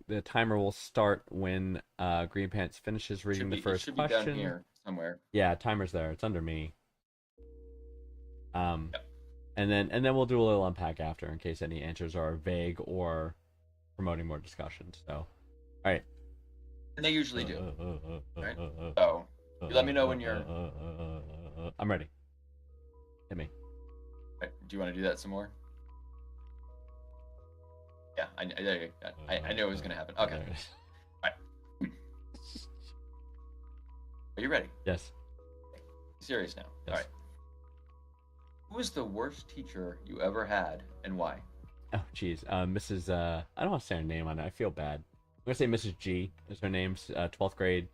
the timer will start when Green Pants finishes reading the first Should question. be down here somewhere. Yeah, timer's there. It's under me. Yep. And then we'll do a little unpack after in case any answers are vague or promoting more discussion. So, all right. And they usually do. Right. So, So you let me know when you're. I'm ready. Hit me. Do you want to do that some more? Yeah, I knew it was gonna happen. Okay, are you ready? Yes. Serious now. Yes. All right. Who was the worst teacher you ever had, and why? Oh, geez. Mrs. I don't want to say her name on it. I feel bad. I'm gonna say Mrs. G is her name. 12th grade,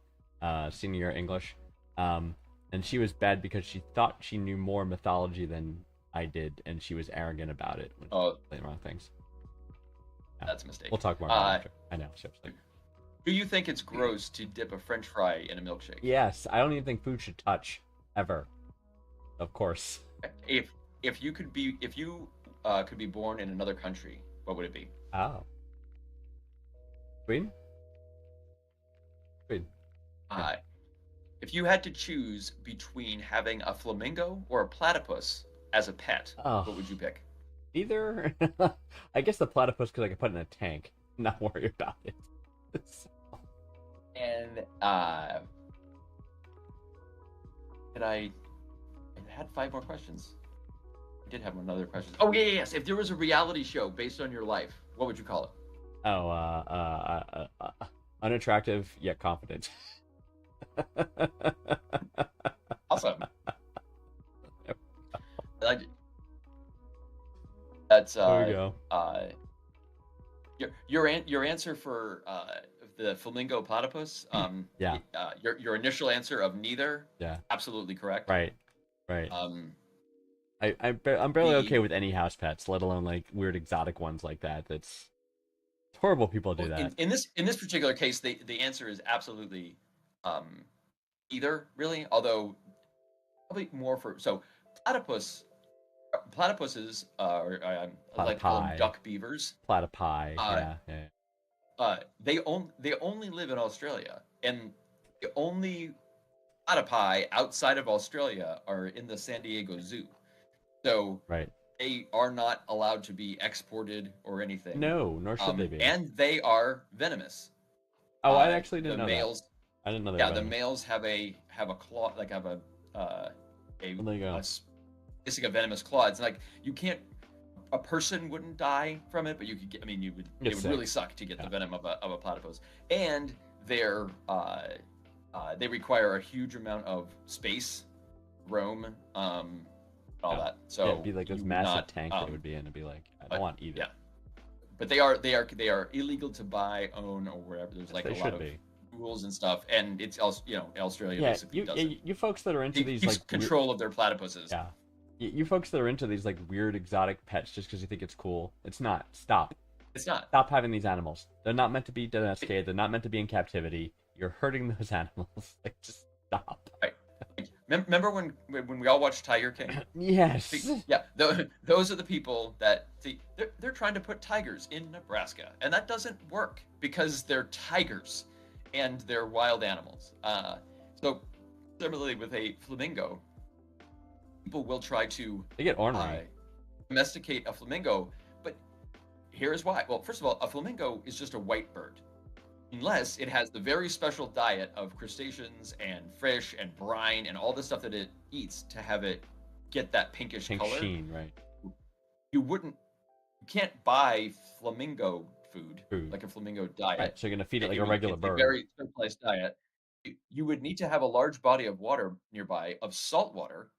senior year English. And she was bad because she thought she knew more mythology than I did, and she was arrogant about it. When Oh, saying wrong things. that's a mistake. We'll talk more about it after. I know. Seriously. Do you think it's gross to dip a French fry in a milkshake? Yes, I don't even think food should touch ever. Of course. If you could be born in another country, what would it be? Oh. Sweden? Sweden. If you had to choose between having a flamingo or a platypus as a pet, Oh. what would you pick? Either. I guess the platypus because I could put it in a tank. Not worry about it. And I had 5 more questions. I did have another question. Oh yeah, yes. If there was a reality show based on your life, what would you call it? Oh, unattractive yet confident. Awesome. Like, that's There we go. your answer for the flamingo platypus. Yeah. Your initial answer of neither. Yeah. Absolutely correct. Right. Right. Um. I'm barely the- okay with any house pets, let alone like weird exotic ones like that. That's it's horrible. People do Well, that. in this particular case, the answer is absolutely either, really. Although probably more for platypuses or I like to call them Platypi. duck beavers. Platypi. Yeah. They only live in Australia, and the only platypi outside of Australia are in the San Diego Zoo. So Right. they are not allowed to be exported or anything. No, nor should they be. And they are venomous. Oh, I actually didn't the know males, that. I didn't know that. Yeah, the males have a claw, like Well, there you go. basically a venomous claw. It's like you can't a person wouldn't die from it, but you could get. I mean, it would sick. really suck to get the venom of a platypus, and they're they require a huge amount of space, roam, all that. So yeah, it'd be like this you would massive not, tank that it would be in. It'd be like, I but, don't want either. yeah. But they are illegal to buy, own, or wherever. There's like They a lot should of be. rules and stuff, and it's also Australia Yeah, basically does it. you folks that are into It these keeps like control of their platypuses. yeah, you folks that are into these like weird exotic pets just because you think it's cool. It's not. Stop. It's not. Stop having these animals. They're not meant to be domesticated. They're not meant to be in captivity. You're hurting those animals. Like, just stop. Right. Remember when we all watched Tiger King? Yes. Yeah, those are the people that see. They're trying to put tigers in Nebraska, and that doesn't work because they're tigers, and they're wild animals. So similarly with a flamingo, people will try to They get ornery. domesticate a flamingo, but here's why. Well, first of all, a flamingo is just a white bird, unless it has the very special diet of crustaceans and fish and brine and all the stuff that it eats to have it get that pinkish Pink color. sheen, right? You can't buy flamingo food, Food. like a flamingo diet. Right. So you're gonna feed it like It a would- regular it's bird. A very specialized diet. You would need to have a large body of water nearby, of salt water,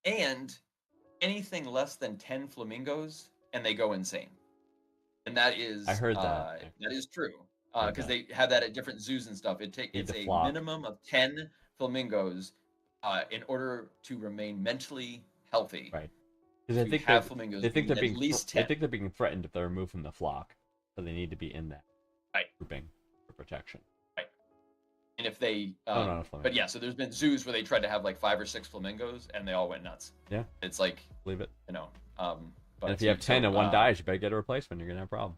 and anything less than 10 flamingos, and they go insane. And that is, I heard that. that is true, Heard because that. they have that at different zoos and stuff. It's the a flock. minimum of 10 flamingos in order to remain mentally healthy. Right. Because to they think have they're, flamingos they think they're at being least they 10. think they're being threatened if they're removed from the flock, so they need to be in that Right. grouping for protection. And if they, Oh, no, flamingo. but yeah, so there's been zoos where they tried to have like 5 or 6 flamingos, and they all went nuts. Yeah. It's like, Believe it. but And if you have 10 and one dies, you better get a replacement. You're gonna have a problem.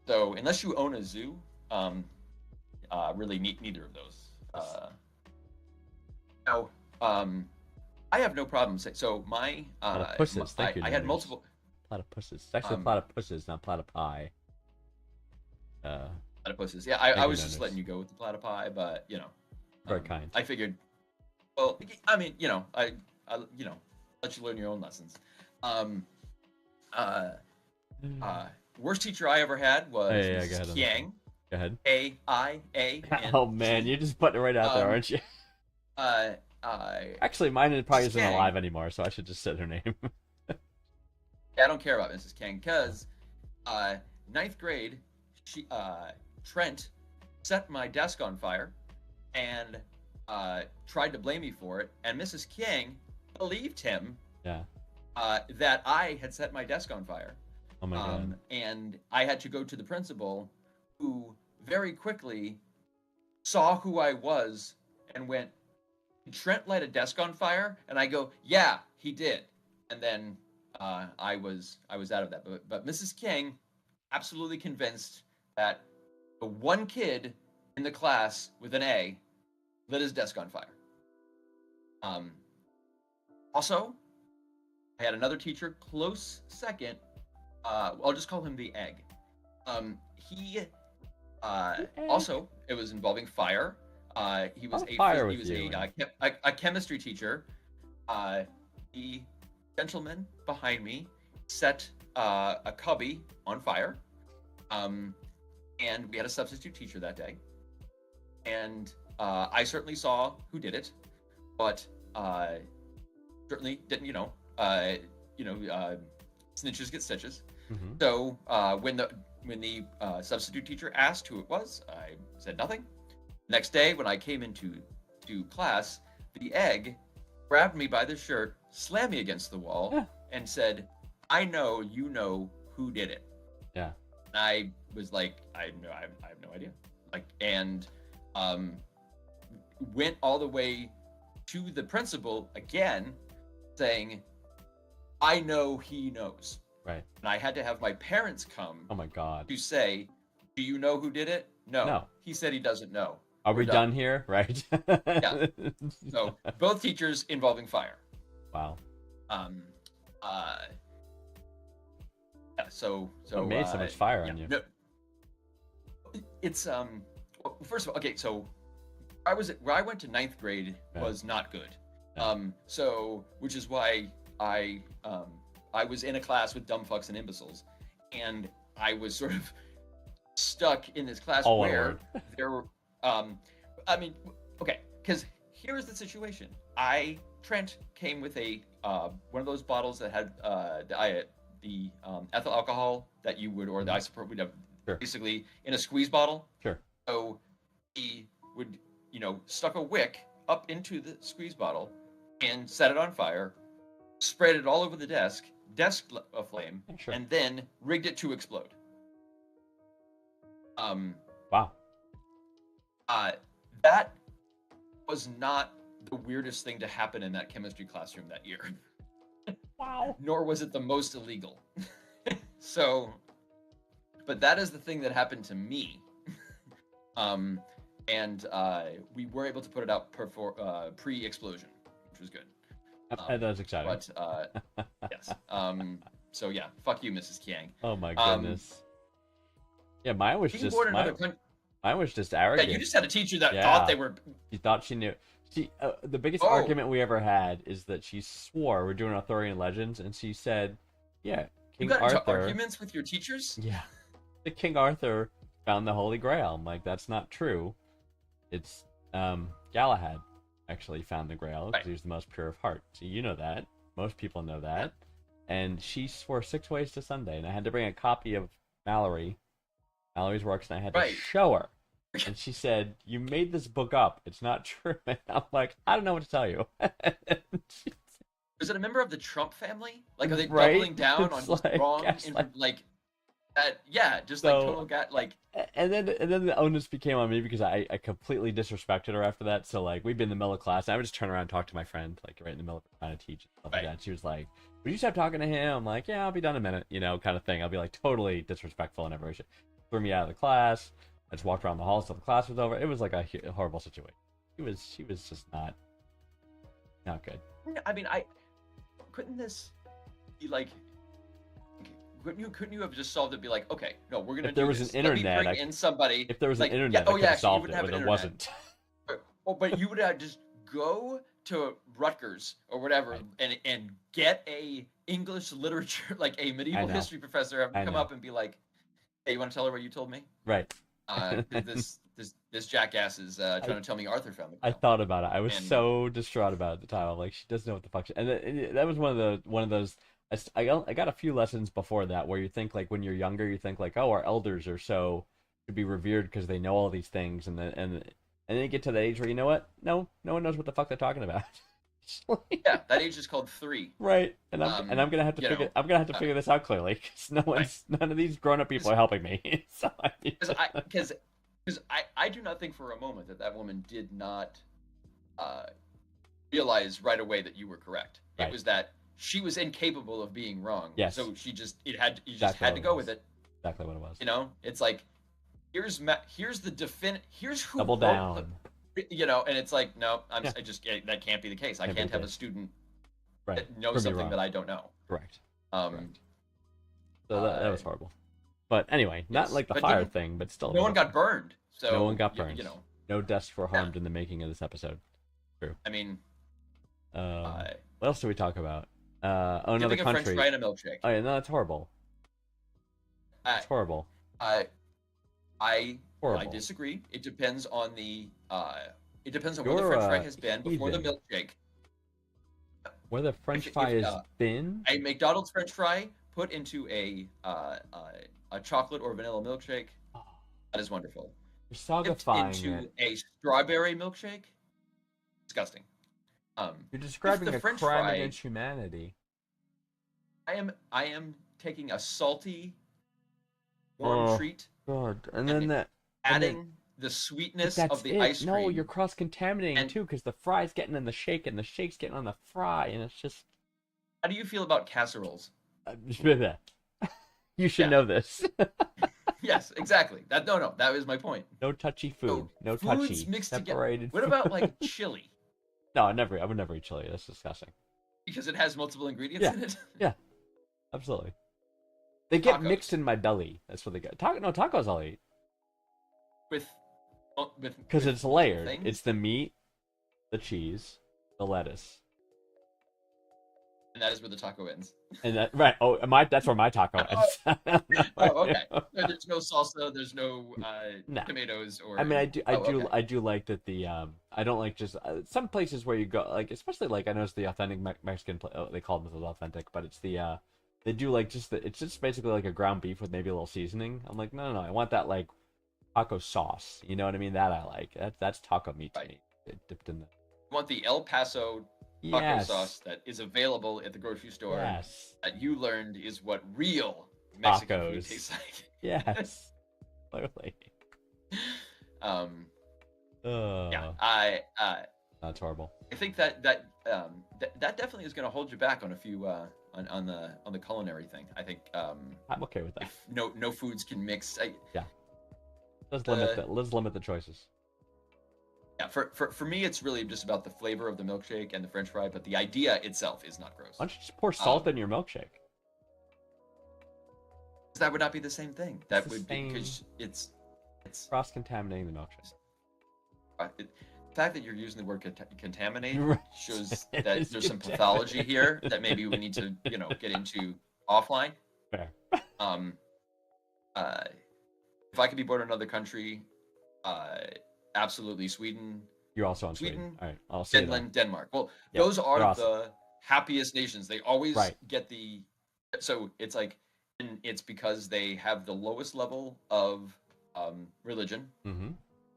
So unless you own a zoo, really neither of those. Now, I have no problem saying. So my, Platypuses, thank you, I had Dennis. multiple. Platypuses. It's actually platypuses, not platypi. Platypuses. Yeah, Thank I you, was just Dennis. letting you go with the platypi, but Very kind. I figured. Well, I mean, I let you learn your own lessons. Worst teacher I ever had was Hey, Mrs. go ahead, Kiang. Go ahead. A. Oh man, you're just putting it right out there, aren't you? Actually, mine probably isn't Skang. alive anymore, so I should just say her name. I don't care about Mrs. King because ninth grade, Trent set my desk on fire and tried to blame me for it, and Mrs. King believed him Yeah. that I had set my desk on fire. Oh my god. And I had to go to the principal, who very quickly saw who I was and went, "Did Trent light a desk on fire?" And I go, "Yeah, he did." And then I was out of that. But Mrs. King, absolutely convinced that the one kid in the class with an A lit his desk on fire. Also, I had another teacher, close second. I'll just call him the Egg. He also, it was involving fire. He was a chemistry teacher. The gentleman behind me set a cubby on fire, and we had a substitute teacher that day. And I certainly saw who did it, but certainly didn't. Snitches get stitches. Mm-hmm. So when the substitute teacher asked who it was, I said nothing. Next day, when I came into class, the Egg grabbed me by the shirt, slammed me against the wall, and said, "I know you know who did it." Yeah. And I was like, I have no idea. And went all the way to the principal again, saying, "I know he knows." Right. And I had to have my parents come Oh my god. to say, "Do you know who did it?" No. No. He said he doesn't know. Are we We're done here? Right. Yeah. So both teachers involving fire. Wow. Yeah, so What made so much fire on you? No, it's well, first of all, okay, so where I went to ninth grade Yeah. was not good. Yeah. So which is why I I was in a class with dumb fucks and imbeciles, and I was sort of stuck in this class Oh, my where lord. there were, I mean, okay, because here's the situation. Trent came with a one of those bottles that had the ethyl alcohol that you would, or the isopropyl, would have Sure. basically in a squeeze bottle. Sure. So he would, stuck a wick up into the squeeze bottle and set it on fire, spread it all over the desk aflame, Sure. and then rigged it to explode. Wow. That was not the weirdest thing to happen in that chemistry classroom that year. Wow. Nor was it the most illegal. So, but that is the thing that happened to me. And we were able to put it out pre-explosion, which was good. That was exciting. But yes. So yeah, fuck you, Mrs. Kiang. Oh my goodness. Yeah, mine was Being just born in another country. mine was just Yeah, arrogant. you just had a teacher that Yeah. thought they were. She thought she knew. The biggest Oh. argument we ever had is that she swore we're doing Arthurian legends, and she said, "Yeah, You King got into Arthur." arguments with your teachers? Yeah, the King Arthur found the Holy Grail. I'm like, that's not true. It's Galahad actually found the Grail because Right. he was the most pure of heart. So you know that. Most people know that. And she swore 6 ways to Sunday, and I had to bring a copy of Mallory's works, and I had to Right. show her. And she said, "You made this book up. It's not true." And I'm like, "I don't know what to tell you." Was it a member of the Trump family? Like, are they Right? doubling down It's on like, wrong? gaslight. Like that? Yeah, just So- like total like. And then the onus became on me because I completely disrespected her after that. So like we'd be in the middle of class, and I would just turn around and talk to my friend, like right in the middle of trying to teach and stuff like Right. that. And she was like, "Would you stop talking to him?" I'm like, "Yeah, I'll be done in a minute," kind of thing. I'll be like totally disrespectful and everything. Threw me out of the class. I just walked around the halls till the class was over. It was like a horrible situation. She was just not good. I mean, couldn't this be like? Couldn't you have just solved it? Be like, okay, no, we're gonna If there do was this. an Let me internet, bring in somebody. If there was like, an internet, yeah, I could have actually, you solved would it, have but an there internet. wasn't. But you would have just go to Rutgers or whatever Right. and get a English literature, like a medieval know. history professor, have I him come know. up and be like, "Hey, you want to tell her what you told me? Right. This jackass is trying to tell me Arthur found the I Grail." thought about it. I was And- so distraught about it at the time. I'm like, she doesn't know what the fuck. That was one of those. I got a few lessons before that where you think like when you're younger, you think like, oh, our elders are so to be revered because they know all these things, and then you get to the age where you know what? No one knows what the fuck they're talking about. Yeah, that age is called 3. Right, and I'm gonna have to you know, I'm gonna have to figure this out clearly because none of these grown up people are helping me. So Because I do not think for a moment that woman did not realize right away that you were correct. Right. It was that she was incapable of being wrong. Yes. So you just had Exactly to what it go was. with it. exactly what it was. It's like here's the here's who Double wrote down. and it's like no, Yeah. that can't be the case. I Can't be can't the have a case. student Right. that knows Prove me something wrong. that I don't know. Correct. Um, So that was horrible. But anyway, not yes, like the but fire didn't- thing, but still. no one got burned. So No one got burned. You know, No deaths were harmed in the making of this episode. I mean, What else do we talk about? Another giving a French country. fry and a milkshake. Oh yeah, no, that's horrible. I- It's horrible. I Horrible. disagree. It depends on the it depends on You're what the French fry a has been before the heathen. milkshake. Where the French if, fry has uh, been. A McDonald's French fry put into a chocolate or vanilla milkshake. That is wonderful. You're Dipped sogifying into it. a strawberry milkshake. Disgusting. You're describing the a French crime fry- against humanity. I am taking a salty, warm Oh, treat, God, and then that. and then- adding the but sweetness that's of the it. ice cream. No, you're cross contaminating And- too, because the fry's getting in the shake, and the shake's getting on the fry, and it's just. How do you feel about casseroles? You should Yeah. know this. Yes, exactly. That was my point. No touchy food. So, No foods touchy. mixed together. Separated. What about like chili? No, I would never eat chili. That's disgusting. Because it has multiple ingredients Yeah. in it. Absolutely. They get Tacos. mixed in my belly. That's what they get. Tacos I'll eat with because with it's layered. things? It's the meat, the cheese, the lettuce. And that is where the taco ends. And that right. Oh, that's where my taco ends. Oh, okay. There's no salsa. There's no No. tomatoes or. I mean, Okay. I do like that the I don't like just some places where you go like especially like I noticed the authentic Mexican they call them authentic, but it's the they do like it's just basically like a ground beef with maybe a little seasoning. I'm like no, I want that like taco sauce. You know what I mean? That I like. That's taco meat to Right. me. It dipped in the. You want the El Paso taco Yes. sauce that is available at the grocery store. Yes. That you learned is what real Mexican food Tacos. tastes like. Yes. Clearly. Um. Oh, Yeah. that's horrible. I think that definitely is going to hold you back on a few on the culinary thing. I think I'm okay with that. if no foods can mix. Let's limit the choices. Yeah, for me, it's really just about the flavor of the milkshake and the French fry, but the idea itself is not gross. Why don't you just pour salt in your milkshake? That would not be the same thing. That the would be same. because it's Cross-contaminating the milkshake. the fact that you're using the word contaminate Right. shows It that is there's some pathology here that maybe we need to get into offline. Fair. If I could be born in another country, absolutely Sweden, You're also on Sweden. Sweden, All right, I'll say that. Finland, Denmark. Well, Yep, those are they're awesome. the happiest nations. They always Right. get so it's like, and it's because they have the lowest level of religion Mm-hmm.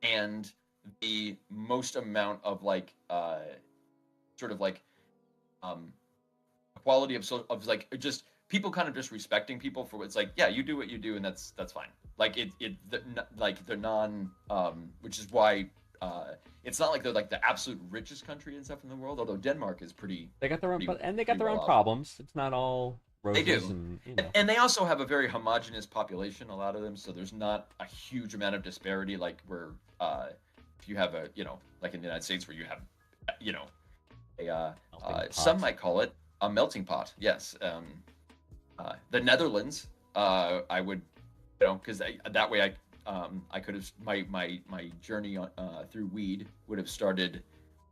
and the most amount of like sort of like equality of like just people kind of just respecting people for it's like, yeah, you do what you do and that's fine. Like like they're non which is why it's not like they're like the absolute richest country and stuff in the world, although Denmark is pretty. They got their own, Pretty- and they got pretty their own well off. problems. It's not all roses. They do. And And they also have a very homogenous population, a lot of them, so there's not a huge amount of disparity like where if you have a like in the United States where you have a Melting some pot. might call it a melting pot. Yes. The Netherlands, I would, because that way I could have my journey through weed would have started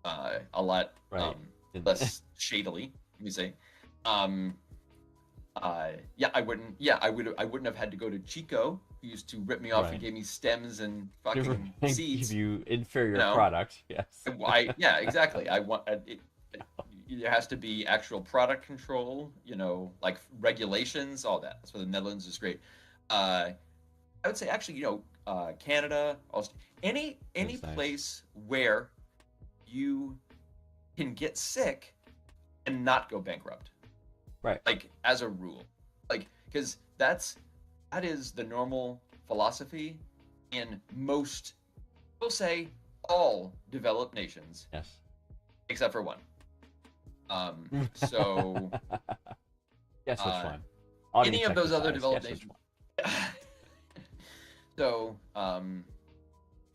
a lot Right. less shadily. Let me say, I wouldn't have had to go to Chico, who used to rip me off Right. and gave me stems and fucking seeds. Give you inferior No. product. Yes. Yeah, exactly. I want there has to be actual product control, like regulations, all that. So the Netherlands is great. I would say actually, Canada, any That's nice. place where you can get sick and not go bankrupt. Right. Like as a rule, like because that is the normal philosophy in most, we'll say all developed nations Yes. except for one. So Guess which one? any of those other Exercise. developed Guess which nations. one? So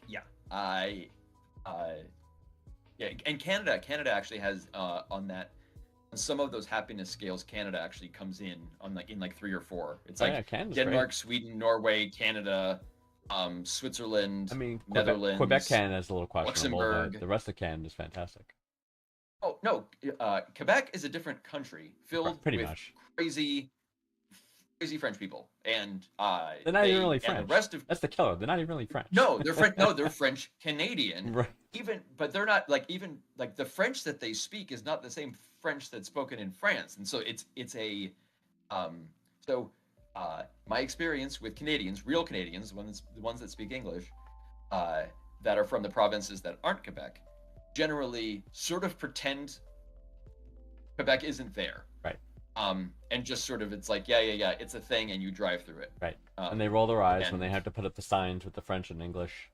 yeah, yeah, and Canada actually has on some of those happiness scales, Canada actually comes in in like 3 or 4. It's Oh, like yeah, Canada's Denmark, great. Sweden, Norway, Canada, Switzerland. I mean, Netherlands, Quebec, Canada is a little questionable, but Luxembourg. the rest of Canada is fantastic. Oh no, Quebec is a different country filled Pretty with much. crazy French people, and They're not even really and French. the rest of That's the killer. They're not even really French. no, they're French. No, they're French Canadian. Right. But they're not like even like the French that they speak is not the same French that's spoken in France, and so it's a my experience with Canadians, real Canadians, the ones that speak English, that are from the provinces that aren't Quebec, generally sort of pretend Quebec isn't there. Right. And just sort of it's like yeah, it's a thing, and you drive through it. Right. And they roll their eyes when and- they have to put up the signs with the French and English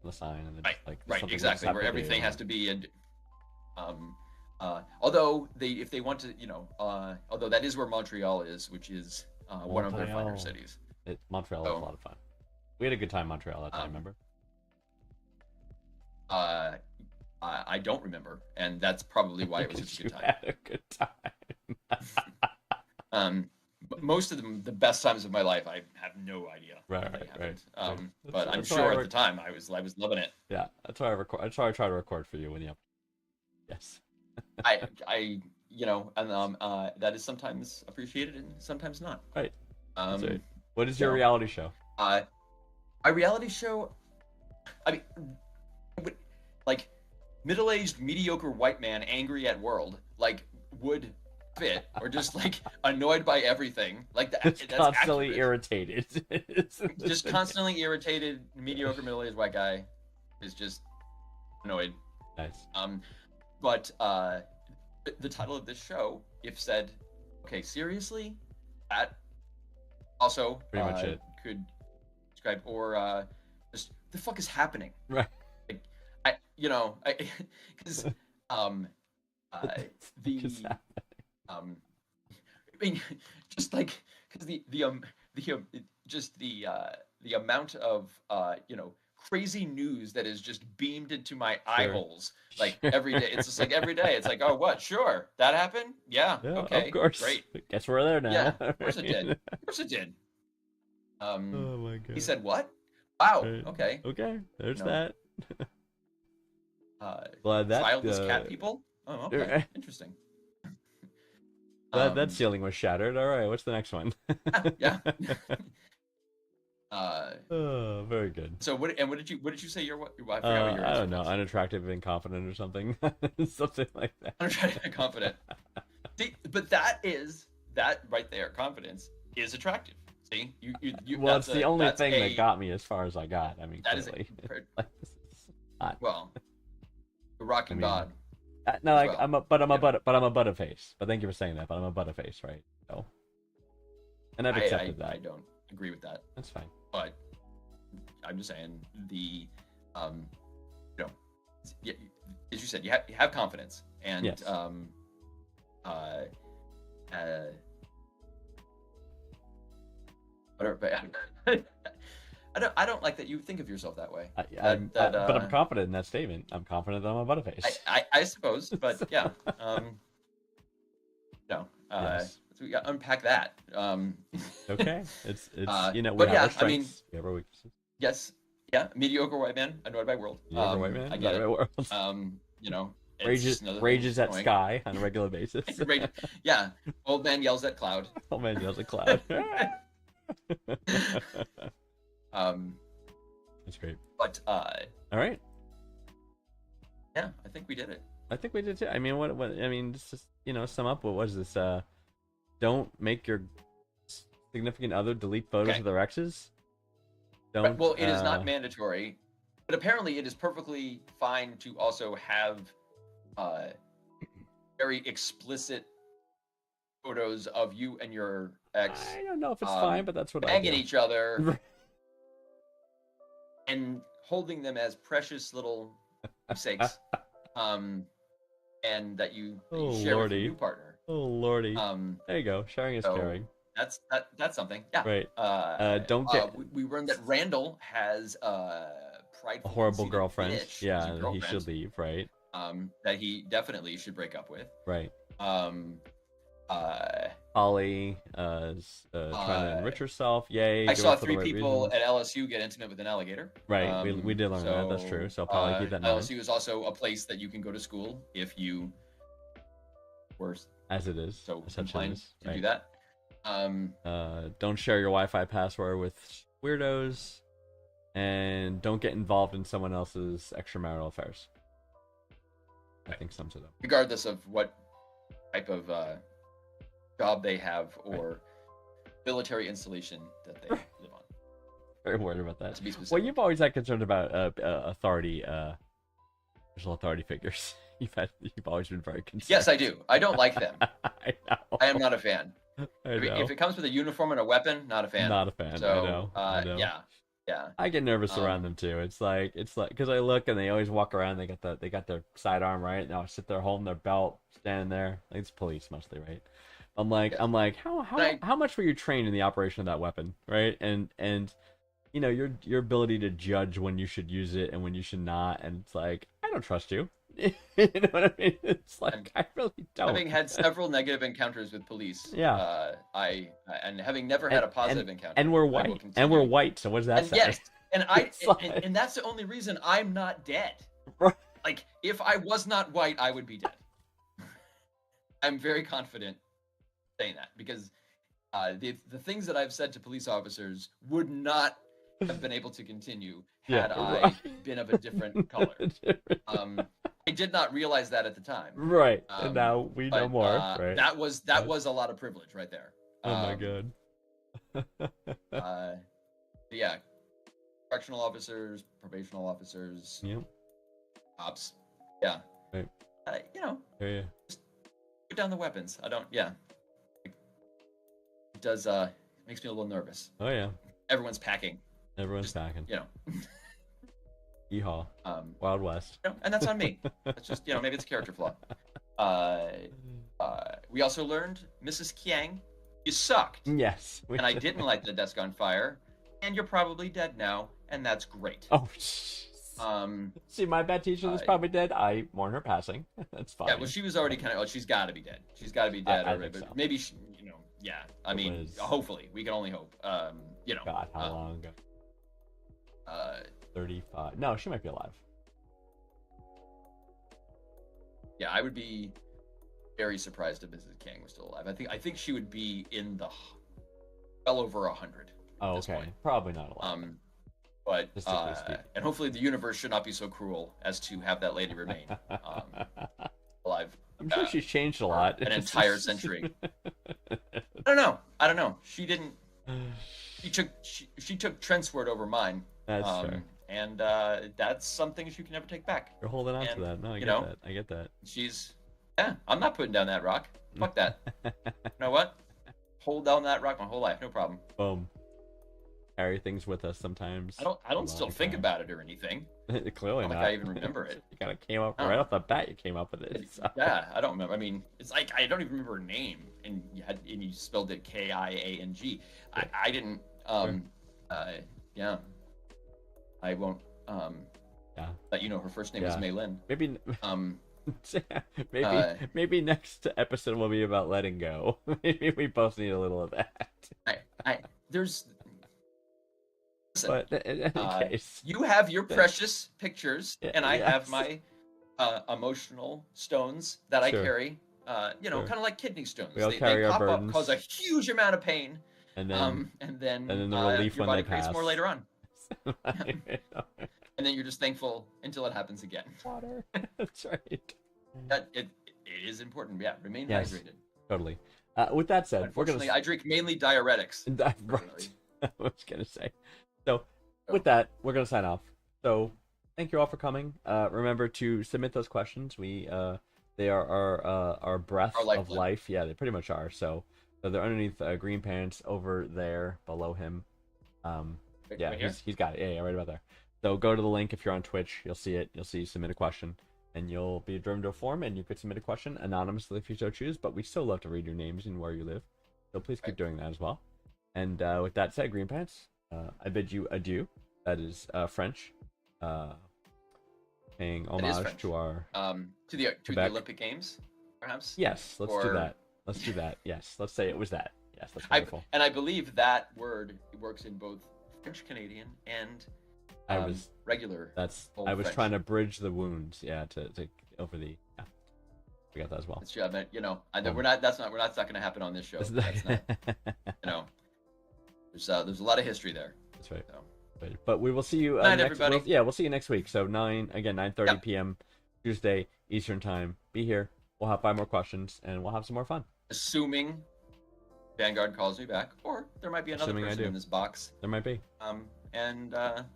on the sign, and it's like Right, something they just exactly, have where to everything do. has to be although if they want to, although that is where Montreal is, which is one of their finer Montreal. cities. Montreal was So- a lot of fun. We had a good time in Montreal that time, remember? I don't remember, and that's probably why it was such a good You time. had a good time. But most of the best times of my life, I have no idea. Right, how they right. happened. That's- But I'm that's why sure I at the time I was loving it. Yeah, that's why I record. That's why I try to record for you when you. Yes. you know, and that is sometimes appreciated and sometimes not. Right. That's Um, right. What is your so, reality show? my reality show, I mean, like middle-aged mediocre white man angry at world, like would fit, or just like annoyed by everything, like that. It's That's constantly accurate. irritated. Just constantly irritated mediocre middle-aged white guy is just annoyed. Nice. But the title of this show, if said, okay, seriously, that also Pretty much it. could describe, or just the fuck is happening? Right. Like, because Just I mean, just like because the amount of crazy news that is just beamed into my eye holes like every day. It's just like every day. It's like, oh, what? Sure, that happened. Yeah. Okay. Of course. Great. Guess we're there now. Yeah. Of course it did. Of course it did. Oh my god. He said what? Wow. Right. Okay. Okay. There's No. that. Glad that childless cat people. Oh, okay. Interesting. That ceiling was shattered. All right. What's the next one? Yeah. Oh, very good. So what did you say your I forgot what your I answer don't know, was. unattractive and confident or something. Something like that. I'm trying to be confident. See, but that right there, confidence is attractive. See, you Well, it's the only that's thing that got me as far as I got. I mean, that is clearly. a, Like, this is hot. well, the rocking I mean, god. No, like, well, I'm a butterface. But thank you for saying that. But I'm a butterface, right? So, and I've accepted that. I don't agree with that, That's fine. but I'm just saying as you said, you have confidence, and Yes. whatever. I don't like that you think of yourself that way. But I'm confident in that statement. I'm confident that I'm a butterface. I suppose, but yeah. Yes. So we got to unpack that. Okay. It's we but have yeah, our I strengths. mean, We have our weaknesses. yes, yeah, mediocre white man, annoyed by world. Mediocre white man, I get annoyed it. by world. It's Rages another thing rages at annoying. sky on a regular basis. Yeah, old man yells at cloud. Oh man, yells at cloud. That's great. But All right. yeah, I think we did it. I think we did too. I mean, what? I mean, just sum up. What was this? Don't make your significant other delete photos of their exes. Don't. Right, well, it is not mandatory, but apparently it is perfectly fine to also have very explicit photos of you and your ex. I don't know if it's fine, but that's what I banging do. each other and holding them as precious little keepsakes, and that you share with your new partner. Oh lordy. There you go. Sharing is so caring. That's something. Yeah. Right. Don't get. We learned that Randall has prideful, A horrible conceited girlfriend. bitch as a Yeah, he girlfriend, should leave. Right. that he definitely should break up with. Right. Holly is trying to enrich herself. Yay. I do saw it for the 3 right people reasons. at LSU get intimate with an alligator. Right. We did learn that. That's true. So Polly, keep that in mind. LSU is also a place that you can go to school if you were As it is. so Such inclined is, to right. do that. Don't share your Wi-Fi password with weirdos, and don't get involved in someone else's extramarital affairs. I think sums it up. Regardless of what type of job they have or military installation that they live on. Very worried about that. To be specific. Well, you've always had concerns about authority, personal authority figures. You've always been very concerned. Yes, I do. I don't like them. I know. I am not a fan. I know. If it comes with a uniform and a weapon, not a fan. Not a fan. So, I know. yeah. I get nervous around them too. It's like because I look and they always walk around. They got their sidearm right, and I'll sit there holding their belt, standing there. Like, it's police mostly, right? I'm like, how much were you trained in the operation of that weapon, right? And your ability to judge when you should use it and when you should not, and it's like, I don't trust you. You know what I mean? It's like, I really don't. Having had several negative encounters with police, yeah, and having never had a positive encounter, and we're white, so what does that and say? Yes, and like... and that's the only reason I'm not dead. Right. Like, if I was not white, I would be dead. I'm very confident saying that because the things that I've said to police officers would not have been able to continue had I right. been of a different color. I did not realize that at the time. Right, and now we know But more. Right. that was a lot of privilege right there. Oh my god. Yeah, correctional officers, probational officers, Yep. cops. Yeah. Right. You know, Yeah. put down the weapons. I don't. Yeah. It does. Makes me a little nervous. Oh yeah. Everyone's packing. Everyone's packing. You know. Yeehaw. Um, Wild West. you know, and that's on me. That's just maybe it's a character flaw. We also learned Mrs. Kiang, you sucked, Yes. and I didn't light the desk on fire, and you're probably dead now, and that's great. Oh. Jeez. See, my bad teacher is probably dead. I mourn her passing. That's fine. Yeah, well, she was already kind of. Oh, she's got to be dead. She's got to be dead I already. think But so. maybe she, yeah. I It mean, was- hopefully, we can only hope. God, how long ago? 35. No, she might be alive. Yeah, I would be very surprised if Mrs. King was still alive. I think she would be in the well over 100. Oh, at this okay. point. Probably not alive. But Statistically speaking. and hopefully the universe should not be so cruel as to have that lady remain alive. I'm sure she's changed a lot. An entire century. I don't know. She didn't. She took Trent's word over mine. That's fair. And that's something she can never take back. You're holding on to and, that. No, I you get know, that. I get that. I'm not putting down that rock. Fuck that. You know what? Hold down that rock my whole life, no problem. Boom. Carry things with us sometimes. I don't still think about it or anything. Clearly Not not. like I even remember it. You kind of came up No. right off the bat. You came up with it. So. Yeah, I don't remember. I mean, it's like I don't even remember her name, and you spelled it Kiang. I didn't. Yeah. I won't. Yeah. Let you know her first name is Yeah. Mei Lin. Maybe. Uh, maybe next episode will be about letting go. Maybe we both need a little of that. There's. Listen, But in any case, you have your precious pictures, Yeah, and I have yes. my emotional stones that I Sure. carry. Sure. Kind of like kidney stones. We all carry they our pop up, burdens. cause a huge amount of pain, and then and then the relief your when body they creates pass. more later on, and then you're just thankful until it happens again. water. That's right. That it is important. Yeah, remain Yes. hydrated. Totally. With that said, we're gonna. Unfortunately, I drink mainly diuretics. Right. I was gonna say. So, with that, we're gonna sign off. So, thank you all for coming. Remember to submit those questions. They are our breath Our of lifeblood. life. Yeah, they pretty much are. So they're underneath Green Pants over there below him. Yeah, Right here? he's got it. Yeah, right about there. So go to the link if you're on Twitch. You'll see it. You'll see submit a question, and you'll be driven to a form, and you could submit a question anonymously if you so choose. But we still love to read your names and where you live. So please keep doing that as well. And with that said, Green Pants, I bid you adieu. That is French, paying is homage French. to our. To the Quebec. Olympic Games, perhaps. Yes, let's do Or- that. Let's do that. Yes, let's say it was that. Yes, that's wonderful. I believe that word works in both French Canadian and I was. regular. That's. old I was French. trying to bridge the wounds. Yeah, to over the. Yeah, we got that as well. That's true. I mean, I know Um, we're not. That's not going to happen on this show. That's not. There's a lot of history there. That's right. So. But we will see you Night, next. everybody. We'll see you next week. So 9:30 Yep. p.m. Tuesday Eastern time. Be here. We'll have 5 more questions and we'll have some more fun. Assuming Vanguard calls me back, or there might be another Assuming I person do. in this box. There might be And that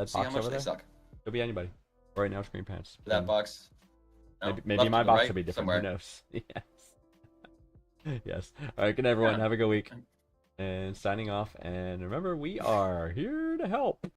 see how box much over they there. suck. Could be anybody. Right now, Screen Pants. That box. No, Maybe left my to the box right, will be different. somewhere. Who knows? Yes. Yes. All right. Good night, everyone. Yeah. Have a good week. And signing off. And remember, we are here to help.